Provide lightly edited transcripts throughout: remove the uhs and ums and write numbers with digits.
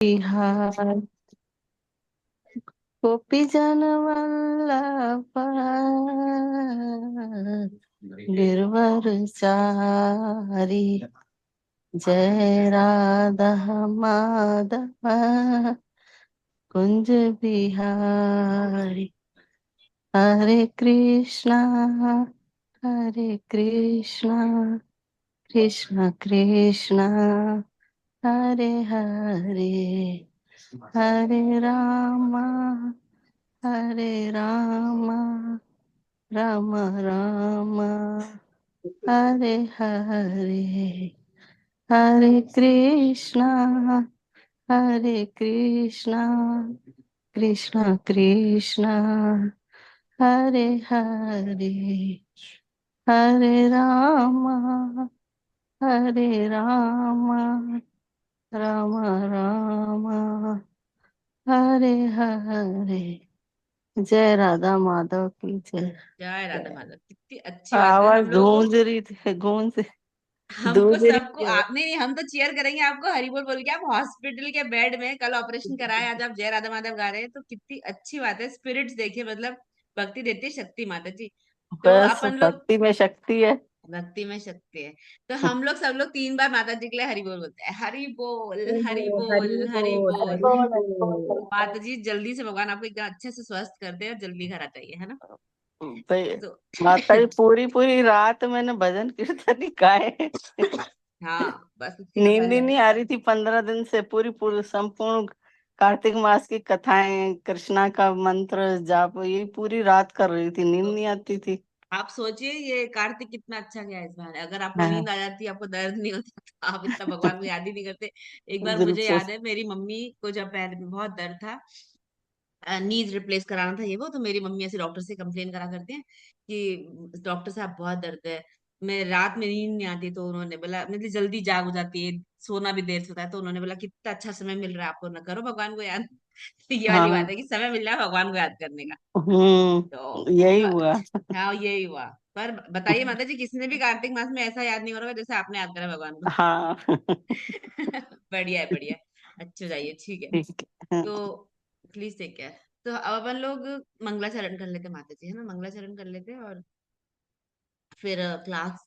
बिहार गोपी जन वल्लभ गिरवर चारी जय राधा माधव कुंज बिहारी हरे कृष्णा कृष्ण कृष्णा हरे हरे हरे राम राम राम हरे हरे हरे कृष्णा कृष्ण कृष्ण हरे हरे हरे राम राम राम हरे हरे। जय राधा माधव की जय। जय राधा माधव। कितनी अच्छी बात है। आवाज हम लोगों को गूंज रही थी, हमको गूंज रही सबको थी। आप नहीं, हम तो चीयर करेंगे आपको हरी बोल बोल के। आप हॉस्पिटल के बेड में कल ऑपरेशन कराए, आज आप जय राधा माधव गा रहे हैं, तो कितनी अच्छी बात है। स्पिरिट्स देखिए, मतलब भक्ति देती है शक्ति माता जी। तो बस अपन लोग भक्ति में शक्ति है। भक्ति में शक्ति है। तो हम लोग सब लोग 3 बार माता जी के लिए हरी बोल बोलते हैं। हरी बोल हरी ओहो, हरि बोल हरी बोल बोल। हरि बोल। माता जी जल्दी से भगवान आपको एकदम अच्छे से स्वस्थ कर दे और जल्दी घर आ जाइए, है ना। भाई तो माता जी पूरी पूरी रात मैंने भजन कीर्तन ही गाए। हाँ, बस उसी का नींद फल ही है। नहीं आ रही थी 15 दिन से। पूरी पूरी संपूर्ण कार्तिक मास की कथाएं, कृष्णा का मंत्र जाप, ये पूरी रात कर रही थी, नींद नहीं आती थी। आप सोचिए ये कार्तिक कितना अच्छा गया इस बार। अगर आपको हाँ। नींद आ जाती, आपको दर्द नहीं होता, तो आप इतना भगवान को याद ही नहीं करते। एक बार मुझे बिल्कुल। याद है, मेरी मम्मी को जब पैर में बहुत दर्द था, नीज रिप्लेस कराना था ये वो, तो मेरी मम्मी ऐसे डॉक्टर से कंप्लेन करा करते हैं कि डॉक्टर साहब बहुत दर्द है। मैं रात में नींद नहीं आती, तो उन्होंने बोला, मतलब जल्दी जाग हो जाती है, सोना भी देर से होता है, तो उन्होंने बोला कितना अच्छा समय मिल रहा है आपको, ना करो भगवान को याद। तो ये वाली बात हाँ। है कि समय मिल रहा है भगवान को याद करने का। तो यही हुआ। हाँ, यही हुआ। पर बताइए माता जी, किसी ने भी कार्तिक मास में ऐसा याद नहीं हो रहा जैसे आपने याद करा भगवान को। हाँ। बढ़िया है, बढ़िया है। अच्छे हो जाइए, ठीक है। ठीक है। तो प्लीज टेक केयर। तो अब अपन लोग मंगलाचरण कर लेते हैं माता जी, है ना, मंगलाचरण कर लेते हैं। और फिर क्लास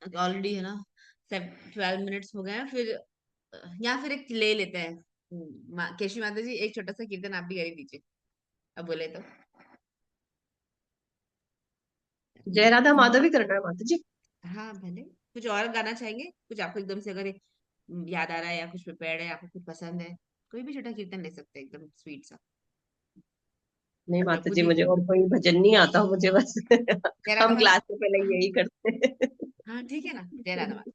ऑलरेडी है ना, 12 मिनट्स हो गए हैं। फिर या फिर एक ले लेते हैं। केशवी माता जी एक छोटा सा कीर्तन आप भी कर ही दीजिए, अब बोले तो। जय राधा माधव ही करना है माता जी। हाँ भले। कुछ और गाना चाहेंगे, कुछ आपको एकदम से अगर याद आ रहा है, या कुछ प्रिपेयर्ड है, आपको कुछ पसंद है, कोई भी छोटा कीर्तन ले सकते हैं, एकदम स्वीट सा। नहीं अपने माता खुद जी, ही। मुझे और कोई भजन नहीं आता, मुझे बस जय राधा हम माधव। क्लास से पहले यही करते हैं। हाँ ठीक है ना, जय राधा माधव।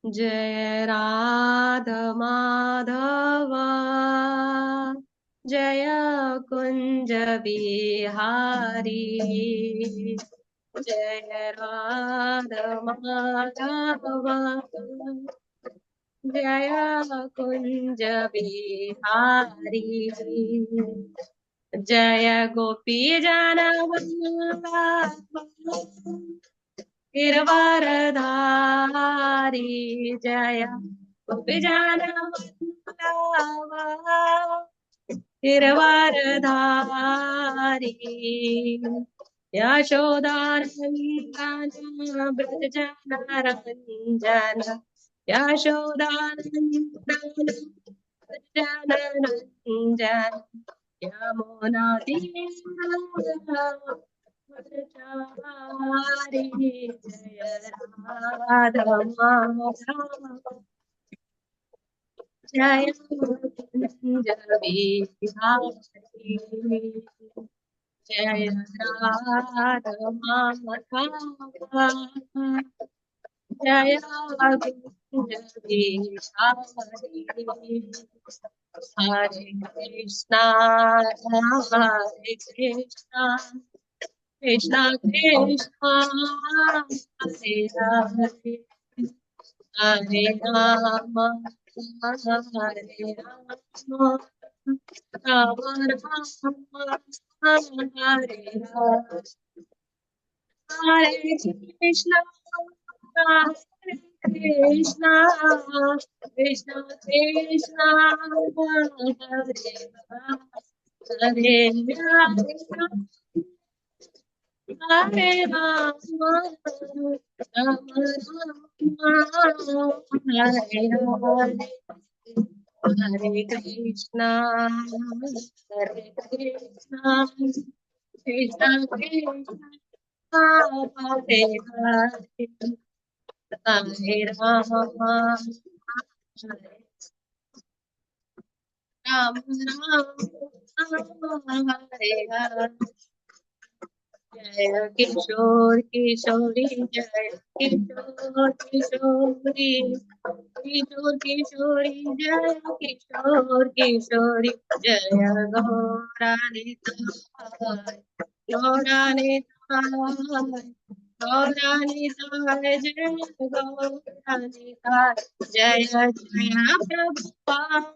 जय राधा माधव, जय कुंज बिहारी, जय राधा माधव, जय कुंज बिहारी, जय गोपी जन वल्लभ गिरवरधारी, जय गोपी जन वल्लभ गिरवरधारी, यशोदानंदन ब्रज रंजन, यशोदानंदन ब्रज यमुना तीरे जय राधा माधव, जय कुंज बिहारी, जय राधा माधव, जय कुंज बिहारी, हरे कृष्णा हरे कृष्णा कृष्णा कृष्णा हरे हरे, हरे राम हरे राम, राम राम हरे हरे, हरे कृष्णा हरे Krishna, Krishna Krishna, Hare Hare, Hare Rama, Rama Rama, Hare Hare. Hare Krishna, Hare Krishna, Krishna Krishna, Hare Hare, Hare Rama, Rama Rama, Hare Hare. जय किशोर किशोरी, जय किशोर किशोरी, किशोर किशोरी, जय किशोर किशोरी, जय गौरानिताय, गौरानिताय, गौरानिताय, जय गौरानिताय, जय जय प्रभुपाद,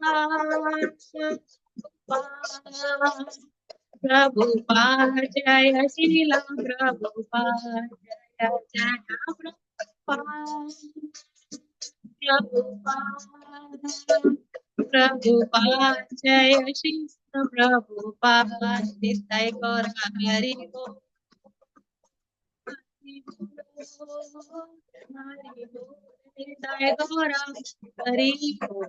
प्रभुपाद, जय शीला प्रभुपाद, जय जय प्रभुपाद, प्रभुपाद, प्रभुपाद, जय शीला प्रभुपाद, नित्य गौर हरि बोल, हरि बोल, नित्य गौर हरि बोल,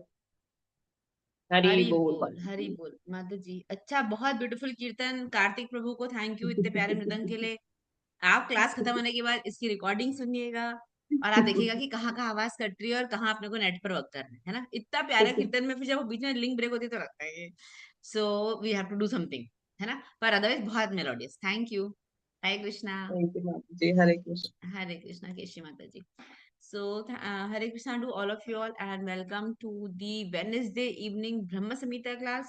हरि हरी बोल। बोल, हरी बोल माता जी। अच्छा, बहुत ब्यूटीफुल कीर्तन। कार्तिक प्रभु को थैंक यू इतने प्यारे मृदंग के लिए। आप क्लास खत्म होने के बाद इसकी रिकॉर्डिंग सुनिएगा और आप देखिएगा कि कहाँ कहाँ आवाज कट रही है और कहाँ अपने को नेट पर वर्क करना है ना। इतना प्यारा कीर्तन में फिर जब वो बीच में लिंक ब्रेक होती है तो लगता है so we have to do something, है ना। पर अदरवाइज बहुत melodious. Thank you. Hare Krishna. Thank you Mata ji, Hare Krishna. Hare Krishna, Keshi Mataji. So, Hare Krishna to all of you all and welcome to the Wednesday evening Brahma Samhita class.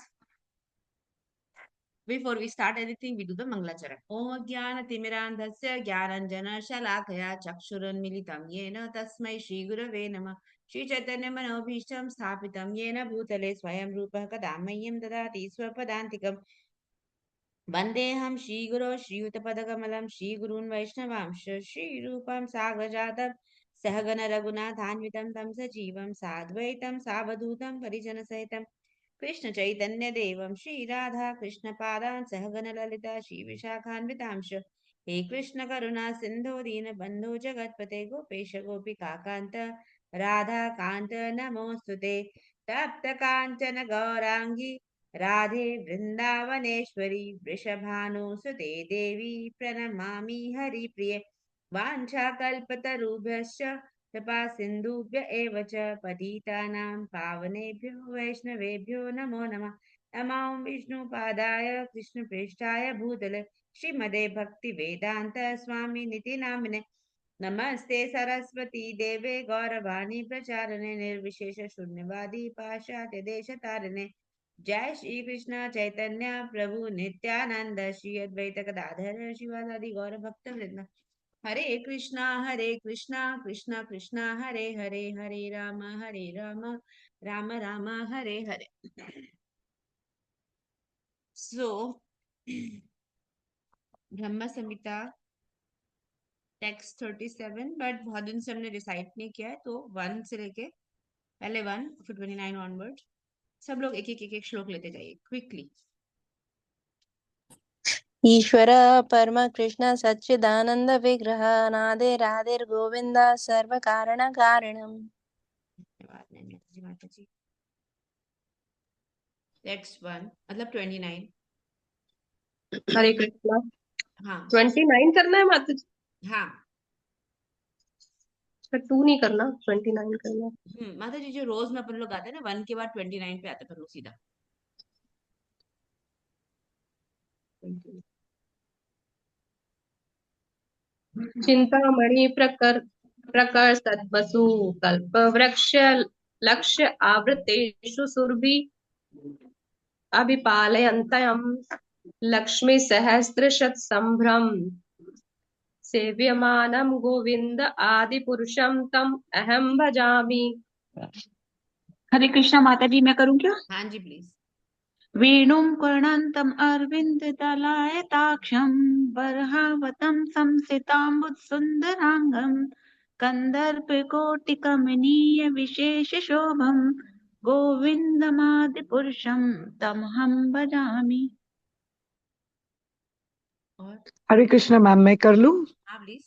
Before we start anything, we do the Manglacharan. Om Jnana Timirandhasya Jnananjana Shalakaya Chakshuranmilitam Yena Tasmai Shri Gurave Namah. Shri Chaitanya Manobhishtam Sthapitam Yena Bhutale Swayam Rupa Kadamayam Dadati Swapadantikam Vandeham Shri Guru Shri Utapadakamalaam Shri Gurun Vaishnavamsha Shri Rupam Sagrajatam Sahagana Raghunathanvitam Tam Sajivam Sadvaitam Savadhutam Parijana Sahitam Krishna Chaitanya Devam Shri Radha Krishna Padan Sahagana Lalita Shri Vishakhanvitamsha He Krishna Karuna Sindho Dina Bandhu Jagatpate Gopesha Gopika Kanta Radha Kanta Namostute Tapta Kanchana Gaurangi Radhe Vrindavaneshwari वृषभानुसुते देवी प्रणमामि हरिप्रिये वाञ्छाकल्पतरुभ्यश्च कृपा सिन्धुभ्य एव च पतितानां पावनेभ्यो वैष्णवेभ्यो नमो नमः। नमो विष्णुपादाय कृष्णप्रेष्ठाय भूतले श्रीमदे भक्तिवेदान्त स्वामिनिति नामिने नमस्ते सरस्वती देवे गौरवाणी प्रचारणे निर्विशेष शून्यवादी पाश्चात्य देशतारिणे जय श्री कृष्ण चैतन्य प्रभु नित्यानंद श्री अद्वैत गदाधर शिवासादि गौर भक्त वृंद। हरे कृष्णा कृष्णा कृष्णा हरे हरे, हरे राम राम राम हरे हरे। सो ब्रह्म संहिता टेक्स्ट 37, बट बहुत दिन से हमने रिसाइट नहीं किया है, तो 1 से लेके पहले 1 फिर 29 ऑनवर्ड सब लोग एक एक श्लोक लेते जाइए क्विकली। ईश्वर परम कृष्ण सच्चिदानंद विग्रह नादे राधे गोविंद सर्व कारण कारणम। धन्यवाद नैना जी, माता जी। टेक्स्ट 1 मतलब 29। हरे कृष्णा। हाँ 29 करना है माता जी? हाँ 2 नहीं करना, 29 करना। माता जी, जो रोज में अपन लोग आते हैं ना 1 के बाद 29 पे आते हैं अपन लोग सीधा। चिंतामणि प्रकर सत्वसु कल्प वृक्ष लक्ष्य आवृतेषु सुरभि अभिपालयन्तम् लक्ष्मी सहस्रशत संभ्रम सेव्यमानं गोविंद आदि पुरुषं तम अहम भजामि। हरे कृष्णा माता जी, मैं करूं क्या? हाँ जी प्लीज। वेणुं कर्णन्तम् अरविन्ददलायताक्षं बर्हावतं संसिताम्बुत्सुन्दराङ्गं कन्दर्पकोटिकमनीय विशेष शोभम गोविन्दमादिपुरुषं तमहं भजामि। और हरे कृष्ण मैम, मैं कर लूं? हाँ प्लीज।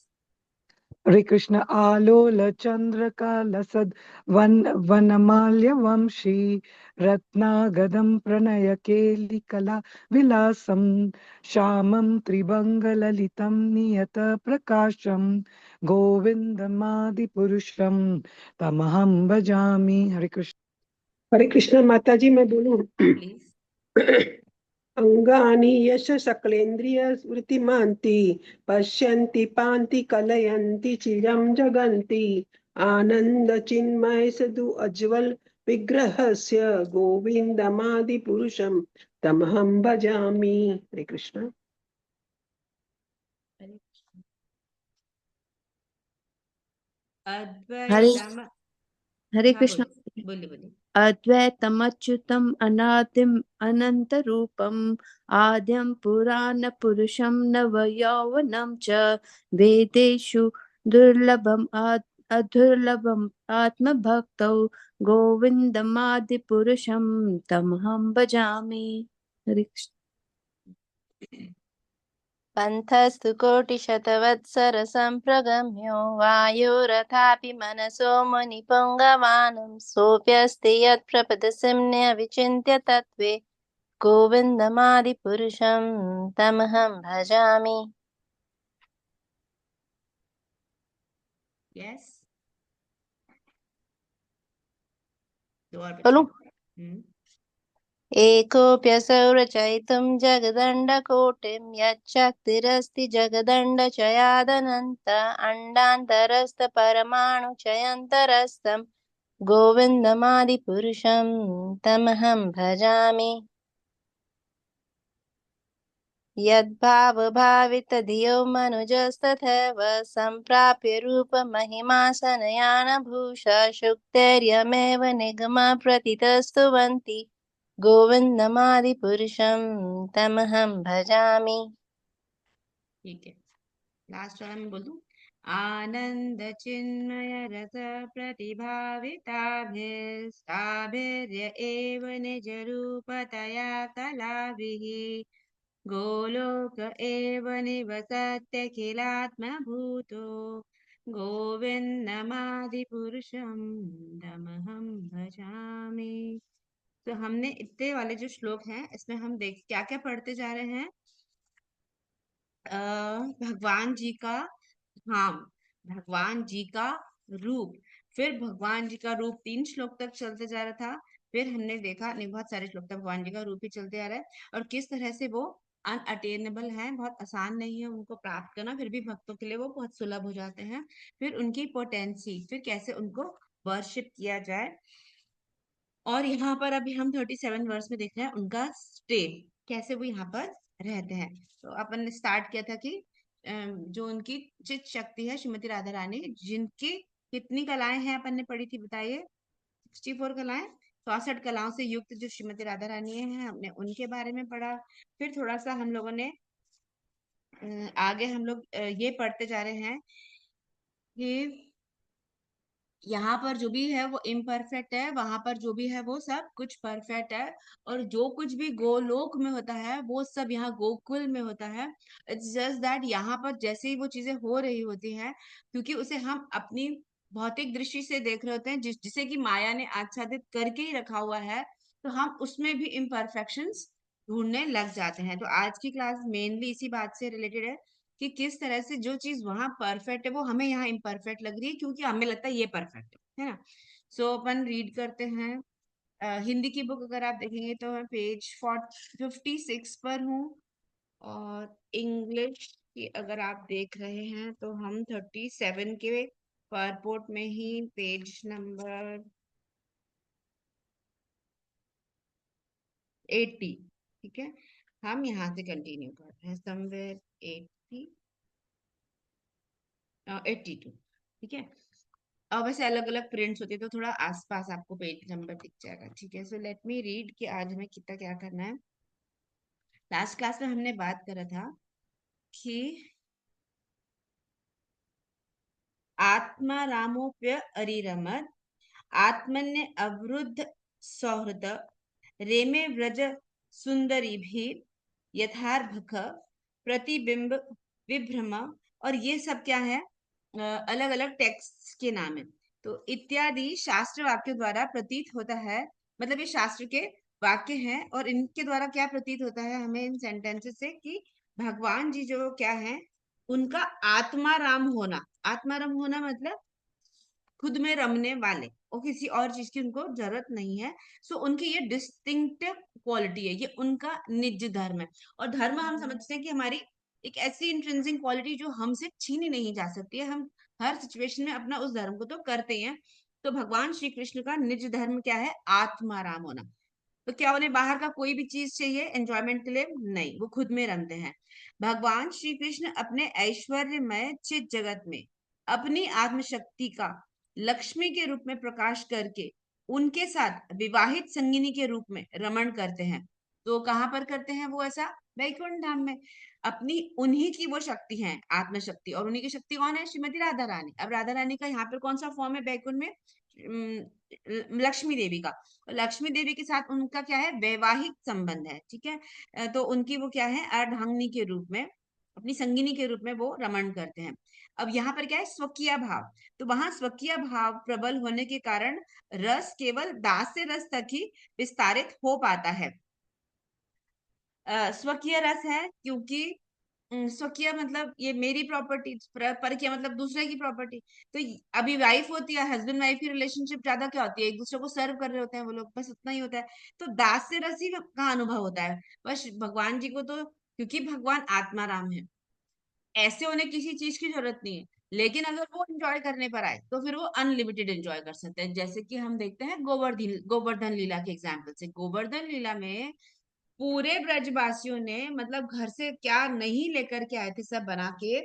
हरे कृष्ण। आलोल चंद्र कलसद वनमाल्य वंशी रत्नागदं प्रणय केलिकला विलासम श्यामं त्रिभंग ललितं नियत प्रकाशम गोविंदमादिपुरुषं तमहं भजामि। हरे कृष्ण। हरे कृष्ण माता जी, मैं बोलूं? हाँ प्लीज। अंगानि यश सकलेन्द्रिय वृत्तिमान्ति पश्यन्ति पान्ति कलयन्ति चिरं जगन्ति आनंद चिन्मय सदु अज्वल विग्रहस्य गोविन्दमादि पुरुषं तमहं भजामि। हरे कृष्ण। अद्वैतम। हरे हाँ कृष्ण। बोलिए बोलिए बोलिए। अद्वैतमच्युतम् अनादिम् अनन्तरूपम् आद्यं पुराणपुरुषं नवयौवनं च वेदेषु दुर्लभम् अदुर्लभम् आत्मभक्तौ गोविन्दमादिपुरुषं तमहं भजामि। हरे कृष्ण। पन्थस्तु कोटिशतवत्सरसम्प्रगम्यो वायुरथापि मनसो मुनिपुङ्गवानं सोऽप्यस्ति यत्प्रपदसिम्न्य विचिन्त्य तत्त्वे गोविन्दमादिपुरुषं तमहं भजामि। यस। दो और बचे। बोलूं? हम्म। एकोऽप्यसौ रचयितुं जगदण्डकोटिं यच्चक्तिरस्ति जगदण्डचयादनन्त अण्डान्तरस्थपरमाणुचयन्तरस्थं गोविन्दमादिपुरुषं तमहं भजामि। यद्भावभावितधियो मनुजस्तथैव सम्प्राप्य रूपमहिमा सनयानभूषा शुक्तैर्यमेव निगमप्रथितस्तुवन्ति गोविन्दमादिपुरुषं तमहं भजामि। ठीक है, लास्ट वाला मैं बोल दूं। आनंद चिन्मय रस प्रतिभाविताभिस्ताभिर्य एव निज रूपतया कलाभिः गोलोक एव निवसत्यखिलात्मभूतो गोविन्दमादिपुरुषं तमहं भजामि। तो हमने इतने वाले जो श्लोक हैं इसमें हम देख क्या क्या पढ़ते जा रहे हैं। भगवान जी का धाम, भगवान जी का रूप, फिर भगवान जी का रूप 3 श्लोक तक चलते जा रहा था। फिर हमने देखा नहीं, बहुत सारे श्लोक तक भगवान जी का रूप ही चलते आ रहा है और किस तरह से वो अनअटेनेबल है, बहुत आसान नहीं है उनको प्राप्त करना, फिर भी भक्तों के लिए वो बहुत सुलभ हो जाते हैं। फिर उनकी पोटेंसी, फिर कैसे उनको वर्शिप किया जाए। और यहाँ पर अभी हम 37 वर्ष में देख रहे हैं उनका स्टे, कैसे वो यहाँ पर रहते हैं। तो अपन ने स्टार्ट किया था कि जो उनकी चित शक्ति है श्रीमती राधा रानी, जिनकी कितनी कलाएं हैं अपन ने पढ़ी थी, बताइए। 64 कलाएं, 64 कलाओं से युक्त जो श्रीमती राधा रानी है, हमने उनके बारे में पढ़ा। फिर थोड़ा सा हम लोगों ने आगे हम लोग ये पढ़ते जा रहे हैं कि यहाँ पर जो भी है वो इम्परफेक्ट है, वहां पर जो भी है वो सब कुछ परफेक्ट है, और जो कुछ भी गोलोक में होता है वो सब यहाँ गोकुल में होता है। इट्स जस्ट दैट यहाँ पर जैसे ही वो चीजें हो रही होती हैं, क्योंकि उसे हम अपनी भौतिक दृष्टि से देख रहे होते हैं, जिसे कि माया ने आच्छादित करके ही रखा हुआ है, तो हम उसमें भी इम्परफेक्शंस ढूंढने लग जाते हैं। तो आज की क्लास मेनली इसी बात से रिलेटेड है कि किस तरह से जो चीज वहां परफेक्ट है वो हमें यहाँ इम्परफेक्ट लग रही है, क्योंकि हमें लगता है ये परफेक्ट है ना। सो अपन रीड करते हैं। हिंदी की बुक अगर आप देखेंगे तो मैं पेज 56 पर हूँ, और इंग्लिश की अगर आप देख रहे हैं तो हम 37 के परपोर्ट में ही पेज नंबर 80। ठीक है, हम यहाँ से कंटिन्यू करते हैं समवेयर 82। ठीक है, और वैसे अलग अलग प्रिंट्स होती है तो थोड़ा आसपास आपको पेज नंबर दिख जाएगा। ठीक है, सो लेट मी रीड कि आज हमें कितना क्या करना है। लास्ट क्लास में हमने बात करा था कि आत्मारामोप्य अरिरमत आत्मन्य अवरुद्ध सौहृद रेमे व्रज सुंदरी भी यथार्भक प्रतिबिंब विभ्रम। और ये सब क्या है, अलग अलग टेक्स्ट के नाम है। तो इत्यादि शास्त्र वाक्य द्वारा प्रतीत होता है, मतलब ये शास्त्र के वाक्य हैं और इनके द्वारा क्या प्रतीत होता है हमें इन सेंटेंसेस से कि भगवान जी जो क्या है, उनका आत्माराम होना। आत्माराम होना मतलब खुद में रमने वाले और किसी और चीज की उनको जरूरत नहीं है। सो उनकी ये डिस्टिंक्टिव क्वालिटी है, ये उनका निज धर्म है। और धर्म हम समझते हैं कि हमारी एक ऐसी इंट्रिंसिक क्वालिटी जो हमसे छीनी नहीं जा सकती है। हम हर सिचुएशन में अपना उस धर्म को तो करते ही हैं। तो भगवान श्री कृष्ण का निज धर्म क्या है, आत्माराम होना। तो क्या उन्हें बाहर का कोई भी चीज चाहिए एंजॉयमेंट के लिए? नहीं, वो खुद में रमते हैं। भगवान श्री कृष्ण अपने ऐश्वर्यमय चित जगत में अपनी आत्मशक्ति का लक्ष्मी के रूप में प्रकाश करके उनके साथ विवाहित संगिनी के रूप में रमण करते हैं। तो कहाँ पर करते हैं वो ऐसा? वैकुंठ धाम में। अपनी उन्हीं की वो शक्ति है, आत्मशक्ति, और उन्हीं की शक्ति कौन है? श्रीमती राधा रानी। अब राधा रानी का यहाँ पर कौन सा फॉर्म है वैकुंठ में? लक्ष्मी देवी का। लक्ष्मी देवी के साथ उनका क्या है? वैवाहिक संबंध है, ठीक है। तो उनकी वो क्या है? अर्धांगिनी के रूप में, अपनी संगिनी के रूप में वो रमण करते हैं। अब यहाँ पर क्या है? स्वकीय भाव। तो वहां स्वकीय भाव प्रबल होने के कारण रस केवल दास से रस तक ही विस्तारित हो पाता है। स्वकीय रस है क्योंकि स्वकीय मतलब ये मेरी प्रॉपर्टी, परकीय मतलब दूसरे की प्रॉपर्टी। तो अभी वाइफ होती है, हस्बैंड वाइफ की रिलेशनशिप ज्यादा क्या होती है? एक दूसरे को सर्व कर रहे होते हैं वो लोग, बस उतना ही होता है। तो दास से रस ही का अनुभव होता है बस भगवान जी को। तो क्योंकि भगवान आत्माराम है, ऐसे उन्हें किसी चीज की जरूरत नहीं है। लेकिन अगर वो एंजॉय करने पर आए तो फिर वो अनलिमिटेड एंजॉय कर सकते हैं। जैसे कि हम देखते हैं गोवर्धन लीला के एग्जाम्पल से। गोवर्धन लीला में पूरे ब्रजवासियों ने मतलब घर से क्या नहीं लेकर के आए थे, सब बना के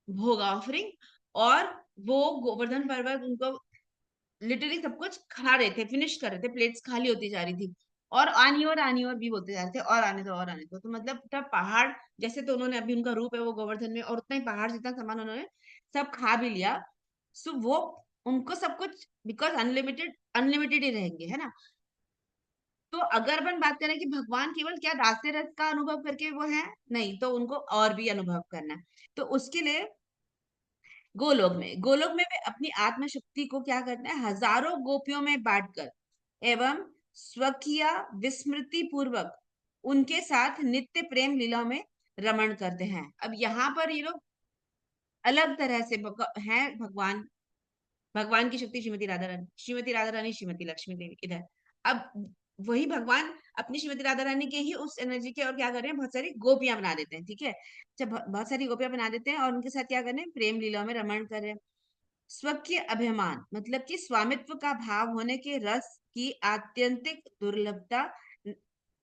भोग ऑफरिंग, और वो गोवर्धन पर्वत उनको लिटरली सब कुछ खा रहे थे, फिनिश कर रहे थे, प्लेट्स खाली होती जा रही थी और आनी और भी बोलते जा रहे थे, और आने दो और आने दो। तो मतलब तब पहाड़ जैसे, तो उन्होंने अभी उनका रूप है वो गोवर्धन में, और उतना ही पहाड़ जितना सामान उन्होंने सब खा भी लिया। सो वो उनको सब कुछ बिकॉज अनलिमिटेड अनलिमिटेड ही रहेंगे, है ना। तो अगर अपन बात करें कि भगवान केवल क्या रास्ते रथ का अनुभव करके वो है, नहीं, तो उनको और भी अनुभव करना है। तो उसके लिए गोलोक में वे अपनी आत्मशक्ति को क्या करते हैं? हजारों गोपियों में बांटकर एवं स्वकीय विस्मृति पूर्वक उनके साथ नित्य प्रेम लीला में रमण करते हैं। अब यहाँ पर ये लोग अलग तरह से हैं। भगवान की शक्ति श्रीमती राधा रानी, श्रीमती लक्ष्मी देवी इधर। अब वही भगवान अपनी श्रीमती राधा रानी के ही उस एनर्जी के और क्या कर रहे हैं? बहुत सारी गोपियां बना देते हैं, ठीक है। जब बहुत सारी गोपियां बना देते हैं और उनके साथ क्या कर रहे हैं? प्रेम लीला में रमण कर रहे हैं। स्वकीय अभिमान मतलब कि स्वामित्व का भाव होने के रस की आत्यंतिक दुर्लभता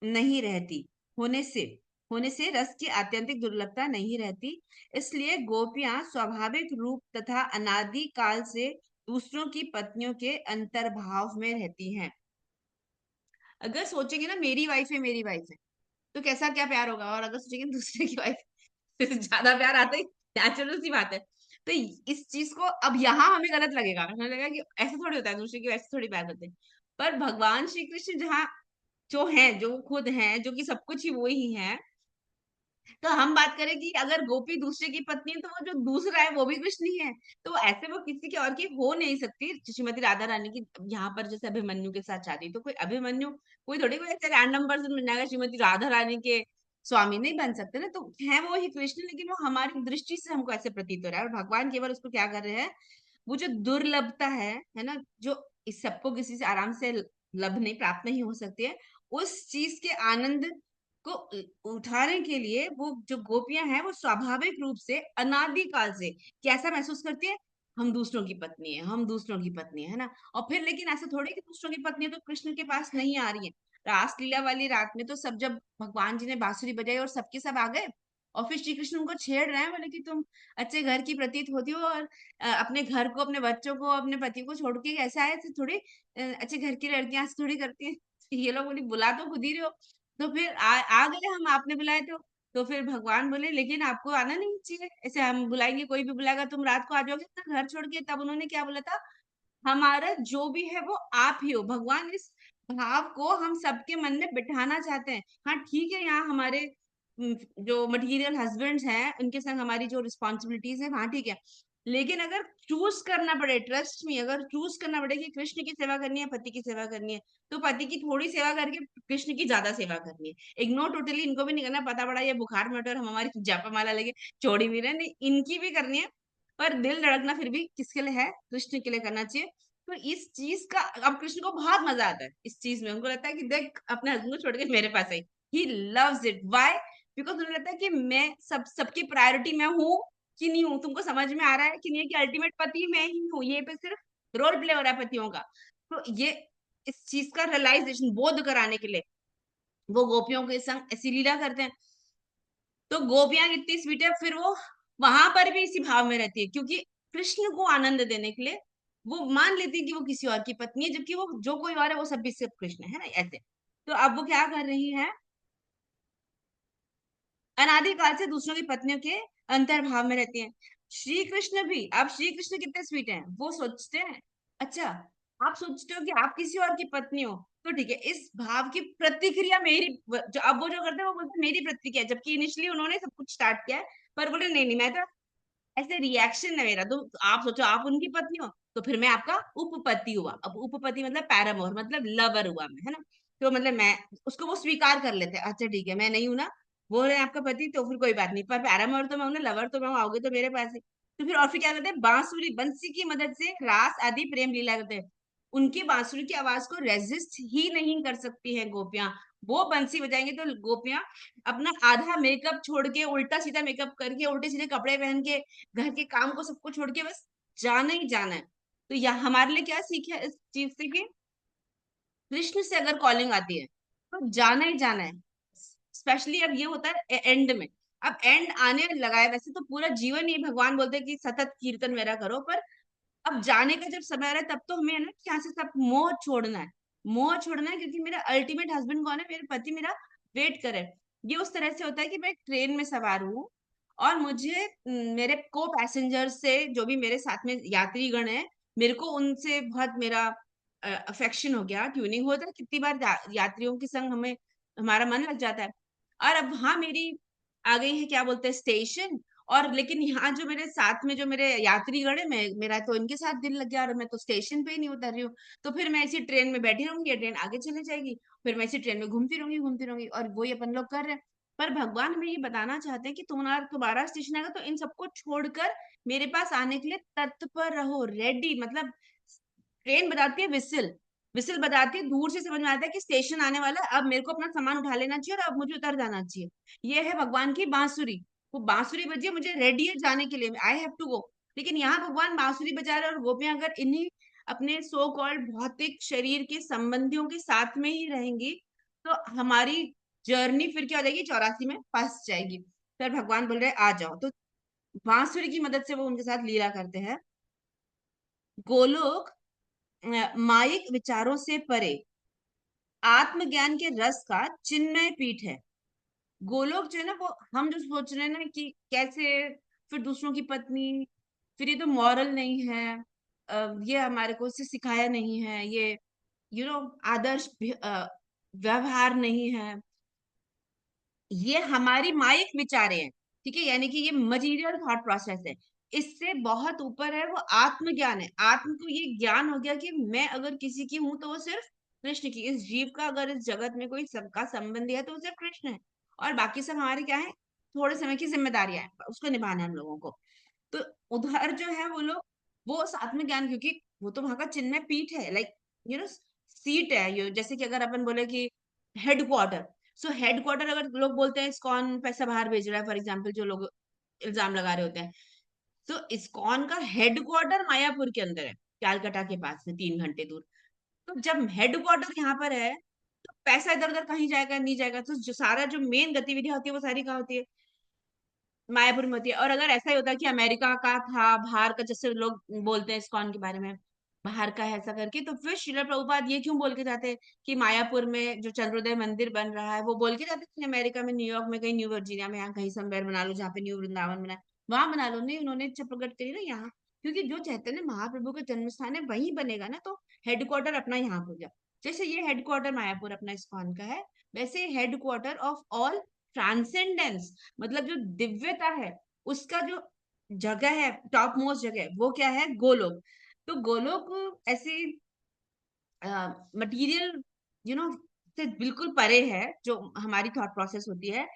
नहीं रहती, होने से रस की आत्यंतिक दुर्लभता नहीं रहती। इसलिए गोपियां स्वाभाविक रूप तथा अनादि काल से दूसरों की पत्नियों के अंतर्भाव में रहती हैं। अगर सोचेंगे ना मेरी वाइफ है तो कैसा क्या प्यार होगा, और अगर सोचेंगे दूसरे की वाइफ ज्यादा प्यार आता है, नेचुरल सी बात है। तो इस चीज को अब यहाँ हमें गलत लगेगा, हमें लगेगा कि ऐसा थोड़ी होता है, दूसरे की वैसे थोड़ी प्यार करते हैं। पर भगवान श्री कृष्ण जहाँ जो है, जो खुद है, जो कि सब कुछ ही वो ही है। तो हम बात करें कि अगर गोपी दूसरे की पत्नी है तो वो जो दूसरा है वो भी कृष्ण ही है। तो ऐसे वो किसी के और की हो नहीं सकती। श्रीमती राधा रानी की यहाँ पर जैसे अभिमन्यु के साथ शादी, तो कोई अभिमन्यु कोई थोड़ी कोई ऐसे रैंडम पर्सन बन जाएगा श्रीमती राधा रानी के स्वामी, नहीं बन सकते ना। तो है वो ही कृष्ण, लेकिन वो हमारी दृष्टि से हमको ऐसे प्रतीत हो रहा है। और भगवान केवल उसको क्या कर रहे हैं? वो जो दुर्लभता है ना, जो इस सबको किसी से आराम से लभ नहीं, प्राप्त नहीं हो सकती है, उस चीज के आनंद को उठाने के लिए वो जो गोपियां हैं वो स्वाभाविक रूप से अनादिकाल से कैसा महसूस करती है? हम दूसरों की पत्नी है, हम दूसरों की पत्नी है ना। और फिर लेकिन ऐसा थोड़ी कि दूसरों की पत्नी है तो कृष्ण के पास नहीं आ रही है। रासलीला वाली रात में तो सब, जब भगवान जी ने बांसुरी बजाई और सबके सब आ गए, और फिर श्री कृष्ण उनको छेड़ रहे हैं, बोले कि तुम अच्छे घर की प्रतीत होती हो और अपने घर को, अपने बच्चों को, अपने पति को छोड़ के ऐसे आए थे, थोड़ी अच्छे घर की लड़कियां ऐसे थोड़ी करती हैं। ये लोग बोली बुला तो खुद ही रहे हो। तो फिर आ गए हम, आपने बुलाए तो तो फिर भगवान बोले लेकिन आपको आना नहीं चाहिए, ऐसे हम बुलाएंगे, कोई भी बुलाएगा तुम रात को आ जाओगे अपना घर छोड़ के। तब उन्होंने क्या बोला था, हमारा जो भी है वो आप ही हो। भगवान इस भाव को हम सबके मन में बिठाना चाहते हैं। हाँ ठीक है, यहाँ हमारे जो मटेरियल हस्बैंड्स हैं उनके संग हमारी जो रिस्पॉन्सिबिलिटीज है वहां ठीक है, लेकिन अगर चूज करना पड़े, ट्रस्ट में अगर चूज करना पड़े कि कृष्ण की सेवा करनी है पति की सेवा करनी है, तो पति की थोड़ी सेवा करके कृष्ण की ज्यादा सेवा करनी है। इग्नोर टोटली इनको भी नहीं करना, पता पड़ा ये बुखार में और हम हमारी जापा माला लेके छोड़ी भी रहे, नहीं इनकी भी करनी है, पर दिल धड़कना फिर भी किसके लिए है, कृष्ण के लिए करना चाहिए। तो इस चीज का अब कृष्ण को बहुत मजा आता है इस चीज में, उनको लगता है कि देख अपने हस्बैंड को छोड़ के मेरे पास आई, he loves it. Why? Because उन्हें लगता है कि मैं सबकी प्रायोरिटी मैं हूँ कि नहीं हूँ। तुमको समझ में आ रहा है कि नहीं है कि अल्टीमेट पति मैं ही हूँ, ये पे सिर्फ रोल प्ले हो रहा है पतियों का। तो ये इस चीज का रियलाइजेशन बोध कराने के लिए वो गोपियों के संग ऐसी लीला करते हैं। तो गोपियां कितनी स्वीट है, फिर वो वहां पर भी इसी भाव में रहती है, क्योंकि कृष्ण को आनंद देने के लिए वो मान लेती है कि वो किसी और की पत्नी है, जबकि वो जो कोई और है वो सब भी सिर्फ कृष्ण है ना, ऐसे। तो अब वो क्या कर रही है, अनादिकाल से दूसरों की पत्नियों के अंतर्भाव में रहती हैं। श्री कृष्ण भी, अब श्री कृष्ण कितने स्वीट हैं, वो सोचते हैं अच्छा आप सोचते हो कि आप किसी और की पत्नी हो, तो ठीक है, इस भाव की प्रतिक्रिया मेरी, जो अब वो जो करते हैं वो बोलते हैं मेरी प्रतिक्रिया, जबकि इनिशियली उन्होंने सब कुछ स्टार्ट किया है, पर बोले नहीं नहीं मैं तो ऐसे रिएक्शन है मेरा। तो आप सोचो आप उनकी पत्नी हो, तो फिर मैं आपका उपपति हुआ। अब उपपति मतलब पैरामोर, मतलब लवर हुआ मैं, है ना। तो मतलब मैं उसको वो स्वीकार कर लेते हैं, अच्छा ठीक है मैं नहीं हूं ना, वो है आपका पति तो फिर कोई बात नहीं, पर पैरामोर तो मैं हूं ना, लवर तो मैं हूं, आओगे तो मेरे पास ही। तो फिर और फिर क्या करते हैं, बांसुरी बंसी की मदद से रास आदि प्रेम लीला करते हैं। उनकी बांसुरी की आवाज को रेजिस्ट ही नहीं कर सकती है गोपियां। वो बंसी बजाएंगे तो गोपियां अपना आधा मेकअप छोड़ के, उल्टा सीधा मेकअप करके, उल्टे सीधे कपड़े पहन के, घर के काम को सबको छोड़ के बस जाना ही जाना है। तो यह हमारे लिए क्या सीख है इस चीज से कि कृष्ण से अगर कॉलिंग आती है तो जाना ही जाना है। स्पेशली अब ये होता है एंड में, अब एंड आने लगा है, वैसे तो पूरा जीवन ही भगवान बोलते हैं कि सतत कीर्तन मेरा करो, पर अब जाने का जब समय आ रहा है तब तो हमें है ना कि यहाँ से सब मोह छोड़ना है, मोह छोड़ना है, क्योंकि मेरा अल्टीमेट हस्बैंड कौन है, मेरे पति मेरा वेट करे। ये उस तरह से होता है कि मैं ट्रेन में सवार हूँ और मुझे मेरे को पैसेंजर से, जो भी मेरे साथ में यात्रीगण है, मेरे को उनसे बहुत मेरा अफेक्शन हो गया, ट्यूनिंग होता है, कितनी बार यात्रियों के संग हमें हमारा मन लग जाता है। और अब हाँ मेरी आ गई है क्या बोलते हैं स्टेशन, और लेकिन यहाँ जो मेरे साथ में जो मेरे यात्रीगण है, मैं मेरा तो इनके साथ दिल लग गया और मैं तो स्टेशन पे ही नहीं उतर रही हूँ। तो फिर मैं इसी ट्रेन में बैठी रहूंगी, ये ट्रेन आगे चली जाएगी, फिर मैं इसी ट्रेन में घूमती रहूंगी, और वही अपन लोग कर रहे हैं। पर भगवान हमें ये बताना चाहते हैं कि तुम्हारा तुम्हारा स्टेशन आएगा तो इन सबको छोड़कर मेरे पास आने के लिए तत्पर रहो, रेडी। मतलब ट्रेन बजाती है विसिल, विसिल बजाती है, दूर से समझ में आता है कि स्टेशन आने वाला है, अब मेरे को अपना सामान उठा लेना चाहिए और अब मुझे उतर जाना चाहिए। ये है भगवान की बांसुरी, वो बांसुरी बजी है, मुझे रेडी है जाने के लिए, आई हैव टू गो। लेकिन यहाँ भगवान बांसुरी बजा रहे हैं और गोपियां अगर इन्हीं अपने सो कॉल्ड भौतिक शरीर के संबंधियों के साथ में ही रहेंगी तो हमारी जर्नी फिर क्या हो जाएगी, 84 में फंस जाएगी। फिर भगवान बोल रहे आ जाओ, तो बांसुरी की मदद से वो उनके साथ लीला करते हैं। गोलोक माइक विचारों से परे आत्मज्ञान के रस का चिन्मय पीठ है। गोलोक जो है ना, वो हम जो सोच रहे हैं ना कि कैसे फिर दूसरों की पत्नी, फिर ये तो मॉरल नहीं है, ये हमारे को इससे सिखाया नहीं है, ये आदर्श व्यवहार नहीं है, ये हमारी माइक विचारे हैं, ठीक है, यानी कि ये मटीरियल थॉट प्रोसेस है। इससे बहुत ऊपर है वो आत्मज्ञान है। आत्म को ये ज्ञान हो गया कि मैं अगर किसी की हूं तो वो सिर्फ कृष्ण की, इस जीव का अगर इस जगत में कोई सबका संबंधी है तो वो सिर्फ कृष्ण है, और बाकी सब हमारे क्या है, थोड़े समय की जिम्मेदारियां है, उसको निभाना है हम लोगों को। तो उधर जो है वो लोग, वो उस आत्मज्ञान, क्योंकि वो तो वहां का चिन्मय पीठ है, लाइक सीट है ये, जैसे कि अगर अपन बोले कि हेडक्वार्टर, सो हेडक्वार्टर अगर लोग बोलते हैं इस्कॉन पैसा बाहर भेज रहा है, फॉर एग्जाम्पल जो लोग इल्जाम लगा रहे होते हैं, तो इस्कॉन का हेडक्वार्टर मायापुर के अंदर है, कैलकाटा के पास में 3 घंटे दूर। तो जब हेडक्वार्टर यहाँ पर है तो पैसा इधर उधर कहीं जाएगा नहीं जाएगा, तो जो सारा जो मेन गतिविधि होती है वो सारी कहाँ होती है, मायापुर में होती है। और अगर ऐसा ही होता है कि अमेरिका का था बाहर का, जैसे लोग बोलते हैं इस्कॉन के बारे में, बाहर का है ऐसा करके। तो फिर श्रील प्रभुपाद ये क्यों बोल के जाते हैं कि मायापुर में जो चंद्रोदय मंदिर बन रहा है, वो बोल के जाते हैं अमेरिका में, न्यूयॉर्क में, कहीं न्यू वर्जीनिया में, यहाँ कहीं समवेयर बना लो जहाँ पे न्यू वृंदावन बना है, वहां बना लो। नहीं, उन्होंने इच्छा प्रकट करी ना यहाँ, क्योंकि जो चैतन्य महाप्रभु का जन्म स्थान है वहीं बनेगा ना, तो हेडक्वार्टर अपना यहाँ हो गया। जैसे ये हेडक्वार्टर मायापुर अपना इस्कॉन का है, वैसे हेडक्वार्टर ऑफ ऑल ट्रांसेंडेंस, मतलब जो दिव्यता है उसका जो जगह है, टॉप मोस्ट जगह, वो क्या है? गोलोक। तो गोलोक ऐसे मटेरियल से बिल्कुल परे है जो हमारी थॉट प्रोसेस होती है।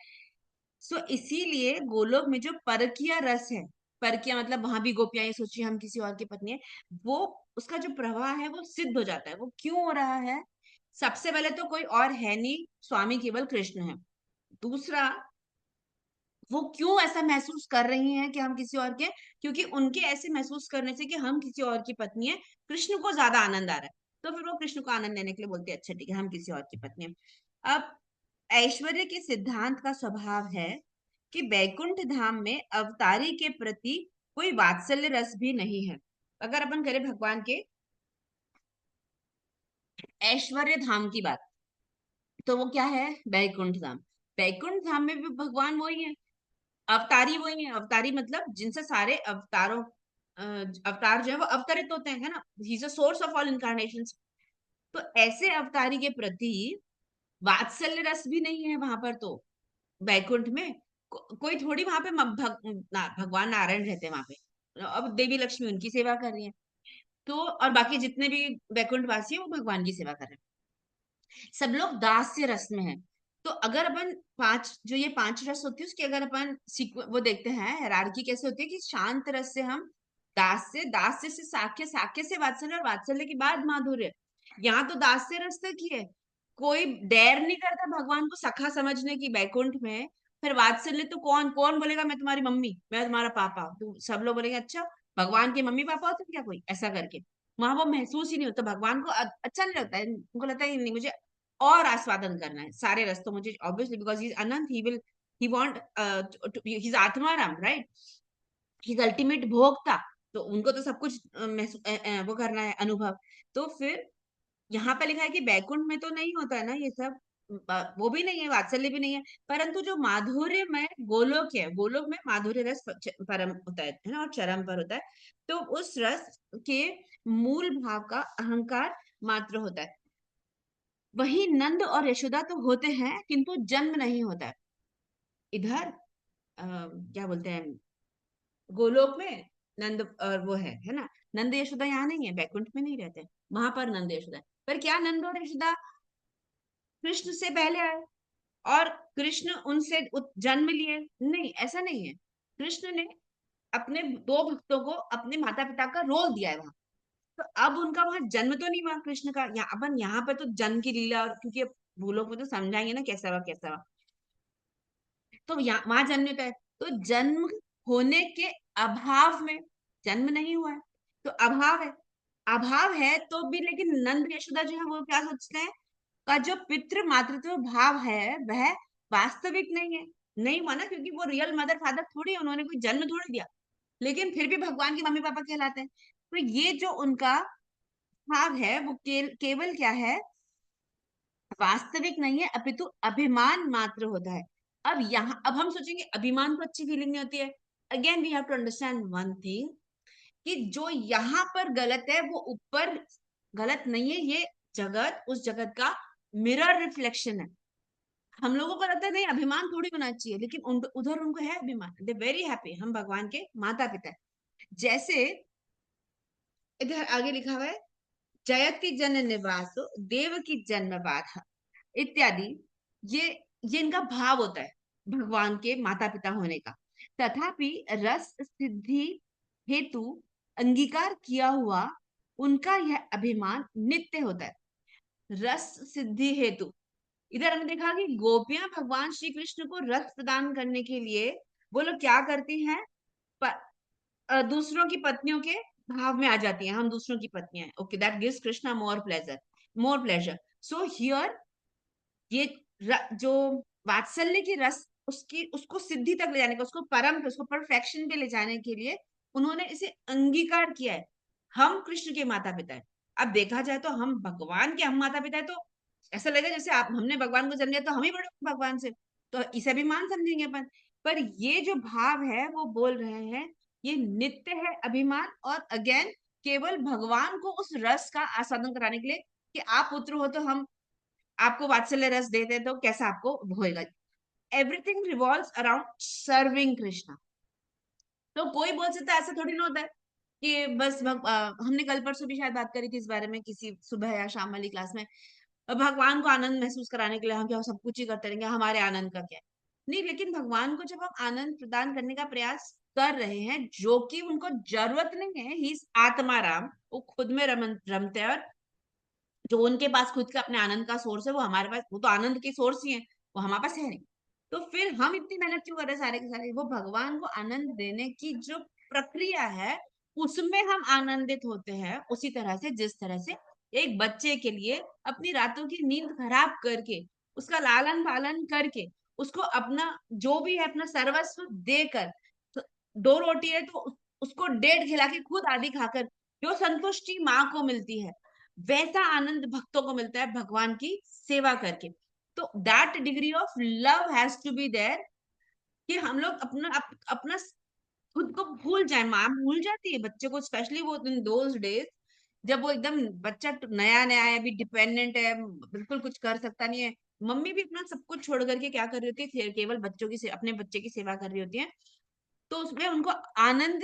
सो इसीलिए गोलोक में जो परकीय रस है, परकीय मतलब वहां भी गोपियां ये सोचिए हम किसी और की पत्नी है, वो उसका जो प्रवाह है वो सिद्ध हो जाता है। वो क्यों हो रहा है? सबसे पहले तो कोई और है नहीं, स्वामी केवल कृष्ण है। दूसरा, वो क्यों ऐसा महसूस कर रही हैं कि हम किसी और के, क्योंकि उनके ऐसे महसूस करने से कि हम किसी और की पत्नी है, कृष्ण को ज्यादा आनंद आ रहा है, तो फिर वो कृष्ण को आनंद देने के लिए बोलते हैं अच्छा ठीक है हम किसी और की पत्नी है। अब ऐश्वर्य के सिद्धांत का स्वभाव है कि बैकुंठ धाम में अवतारी के प्रति कोई वात्सल्य रस भी नहीं है। अगर अपन करें भगवान के ऐश्वर्य धाम की बात, तो वो क्या है? बैकुंठ धाम। बैकुंठ धाम में भी भगवान वही है, अवतारी वही है। अवतारी मतलब जिनसे सारे अवतार जो है वो अवतरित होते हैं, है ना, he is a source of all incarnation. तो ऐसे अवतारी के प्रति वात्सल्य रस भी नहीं है वहां पर। तो बैकुंठ में कोई थोड़ी वहां पे भगवान नारायण रहते हैं वहां पे, अब देवी लक्ष्मी उनकी सेवा कर रही है, तो और बाकी जितने भी बैकुंठ वासी है वो भगवान की सेवा कर रहे हैं। सब लोग दास्य रस में है। तो अगर अपन ये पांच रस होती है उसकी अगर अपन वो देखते हैं हायरार्की कैसे होती है, कि शांत रस से हम दास्य से साख्य, साख्य से वात्सल्य, और वात्सल्य के बाद माधुर्य। यहाँ तो दास्य रस तक ही है। कोई डेयर नहीं करता भगवान को सखा समझने की बैकुंठ में। फिर वात्सल्य तो कौन कौन बोलेगा मैं तुम्हारी मम्मी, मैं तुम्हारा पापा, तो सब लोग बोलेंगे अच्छा भगवान के मम्मी पापा होते हैं क्या कोई, ऐसा करके। वहां वो महसूस ही नहीं होता, भगवान को अच्छा नहीं लगता है, उनको लगता है नहीं मुझे और आस्वादन करना है सारे रस्तों मुझे, obviously because he is Anant, he want he is Atmaram, right, he is ultimate भोक्ता। तो उनको तो सब कुछ वो करना है, अनुभव। तो फिर यहाँ पे लिखा है कि बैकुंठ में तो नहीं होता है ना ये सब, वो भी नहीं है, वात्सल्य भी नहीं है, परंतु जो माधुर्य में गोलोक है, गोलोक में माधुर्य रस परम होता है ना, और चरम पर होता है। तो उस रस के मूल भाव का अहंकार मात्र होता है। वही नंद और यशोदा तो होते हैं किंतु जन्म नहीं होता है। इधर क्या बोलते हैं, गोलोक में नंद और वो है ना, नंद यशोदा यहाँ नहीं है, बैकुंठ में नहीं रहते, वहां पर नंद यशोदा है। पर क्या नंद और यशोदा कृष्ण से पहले आए और कृष्ण उनसे जन्म लिए? नहीं, ऐसा नहीं है। कृष्ण ने अपने दो भक्तों को अपने माता पिता का रोल दिया है वहां। तो अब उनका वहां जन्म तो नहीं हुआ कृष्ण का, अपन यहाँ पर तो जन्म की लीला, और क्योंकि भूलों में तो समझाएंगे ना कैसा हुआ कैसा हुआ, तो यहाँ वहां जन्म होता है। तो जन्म होने के अभाव में, जन्म नहीं हुआ है तो अभाव है, अभाव है तो भी, लेकिन नंद यशोदा जो है वो क्या सोचते हैं, का जो पितृ मातृत्व भाव है वह वास्तविक नहीं है। नहीं हुआ ना, क्योंकि वो रियल मदर फादर थोड़ी है, उन्होंने कोई जन्म थोड़ी दिया, लेकिन फिर भी भगवान के मम्मी पापा कहलाते हैं। तो ये जो उनका भाव है वो केवल क्या है, वास्तविक नहीं है, अपितु अभिमान मात्र होता है। अब हम सोचेंगे अभिमान को अच्छी फीलिंग नहीं होती है। Again we have to understand one thing, कि जो यहाँ पर गलत है वो ऊपर गलत नहीं है। ये जगत उस जगत का मिरर रिफ्लेक्शन है। हम लोगों को लगता है नहीं अभिमान थोड़ी होना चाहिए, लेकिन उधर उनको है अभिमान, दे वेरी हैप्पी, हम भगवान के माता पिता है। जैसे इधर आगे लिखा हुआ है, जयति जन निवासो देव की जन्म बाधा इत्यादि, ये ये इनका भाव होता है भगवान के माता पिता होने का। तथापि रस सिद्धि हेतु अंगीकार किया हुआ उनका यह अभिमान नित्य होता है। रस सिद्धि हेतु, इधर हमने देखा कि गोपियां भगवान श्री कृष्ण को रस प्रदान करने के लिए वो लोग क्या करती हैं, दूसरों की पत्नियों के भाव में आ जाती हैं, हम दूसरों की पत्नियां हैं, okay, that gives Krishna more pleasure. So here ये जो वात्सल्य की रस, उसको सिद्धि तक ले जाने का, उसको परम पे, उसको परफेक्शन पे ले जाने के लिए उन्होंने इसे अंगीकार किया है। हम कृष्ण के माता पिता है। अब देखा जाए तो हम भगवान के हम माता पिता है, तो ऐसा लगेगा जैसे आप हमने भगवान को जन्म दिया तो हम ही बड़े हैं भगवान से, तो इसे भी मान समझेंगे अपन। पर ये जो भाव है वो बोल रहे हैं ये नित्य है अभिमान, और अगेन केवल भगवान को उस रस का आस्वादन कराने के लिए कि आप पुत्र हो तो हम आपको वात्सल्य रस देते हैं, तो कैसा आपको होएगा। Everything revolves around serving Krishna. तो कोई बोल सकता है ऐसा थोड़ी ना होता है कि बस हमने कल परसों भी शायद बात करी थी इस बारे में किसी सुबह या शाम वाली क्लास में, भगवान को आनंद महसूस कराने के लिए हम क्या सब कुछ ही करते रहेंगे, हमारे आनंद का क्या है। नहीं, लेकिन भगवान को जब हम आनंद प्रदान करने का प्रयास कर रहे हैं जो कि उनको जरूरत नहीं है, ही आत्मा राम, वो खुद में रमते हैं, और जो उनके पास खुद का अपने आनंद का सोर्स है वो हमारे पास, वो तो आनंद के सोर्स ही है, वो हमारे पास है नहीं। तो फिर हम इतनी मेहनत क्यों कर रहे हैं सारे के सारे, वो भगवान को आनंद देने की जो प्रक्रिया है उसमें हम आनंदित होते हैं। उसी तरह से जिस तरह से एक बच्चे के लिए अपनी रातों की नींद खराब करके, उसका लालन पालन करके, उसको अपना जो भी है अपना सर्वस्व देकर, तो 2 रोटी है तो उसको 1.5 खिला के खुद आधी खाकर जो संतुष्टि माँ को मिलती है, वैसा आनंद भक्तों को मिलता है भगवान की सेवा करके। तो that degree of love has to be there कि हम लोग अपना खुद को भूल जाए। माँ भूल जाती है बच्चे को, स्पेशली वो इन दोज डेज जब वो एकदम बच्चा नया नया है, अभी डिपेंडेंट है, बिल्कुल कुछ कर सकता नहीं है। मम्मी भी अपना सब कुछ छोड़ करके क्या कर रही होती है, केवल बच्चों की अपने बच्चे की सेवा कर रही होती है। तो उसमें उनको आनंद,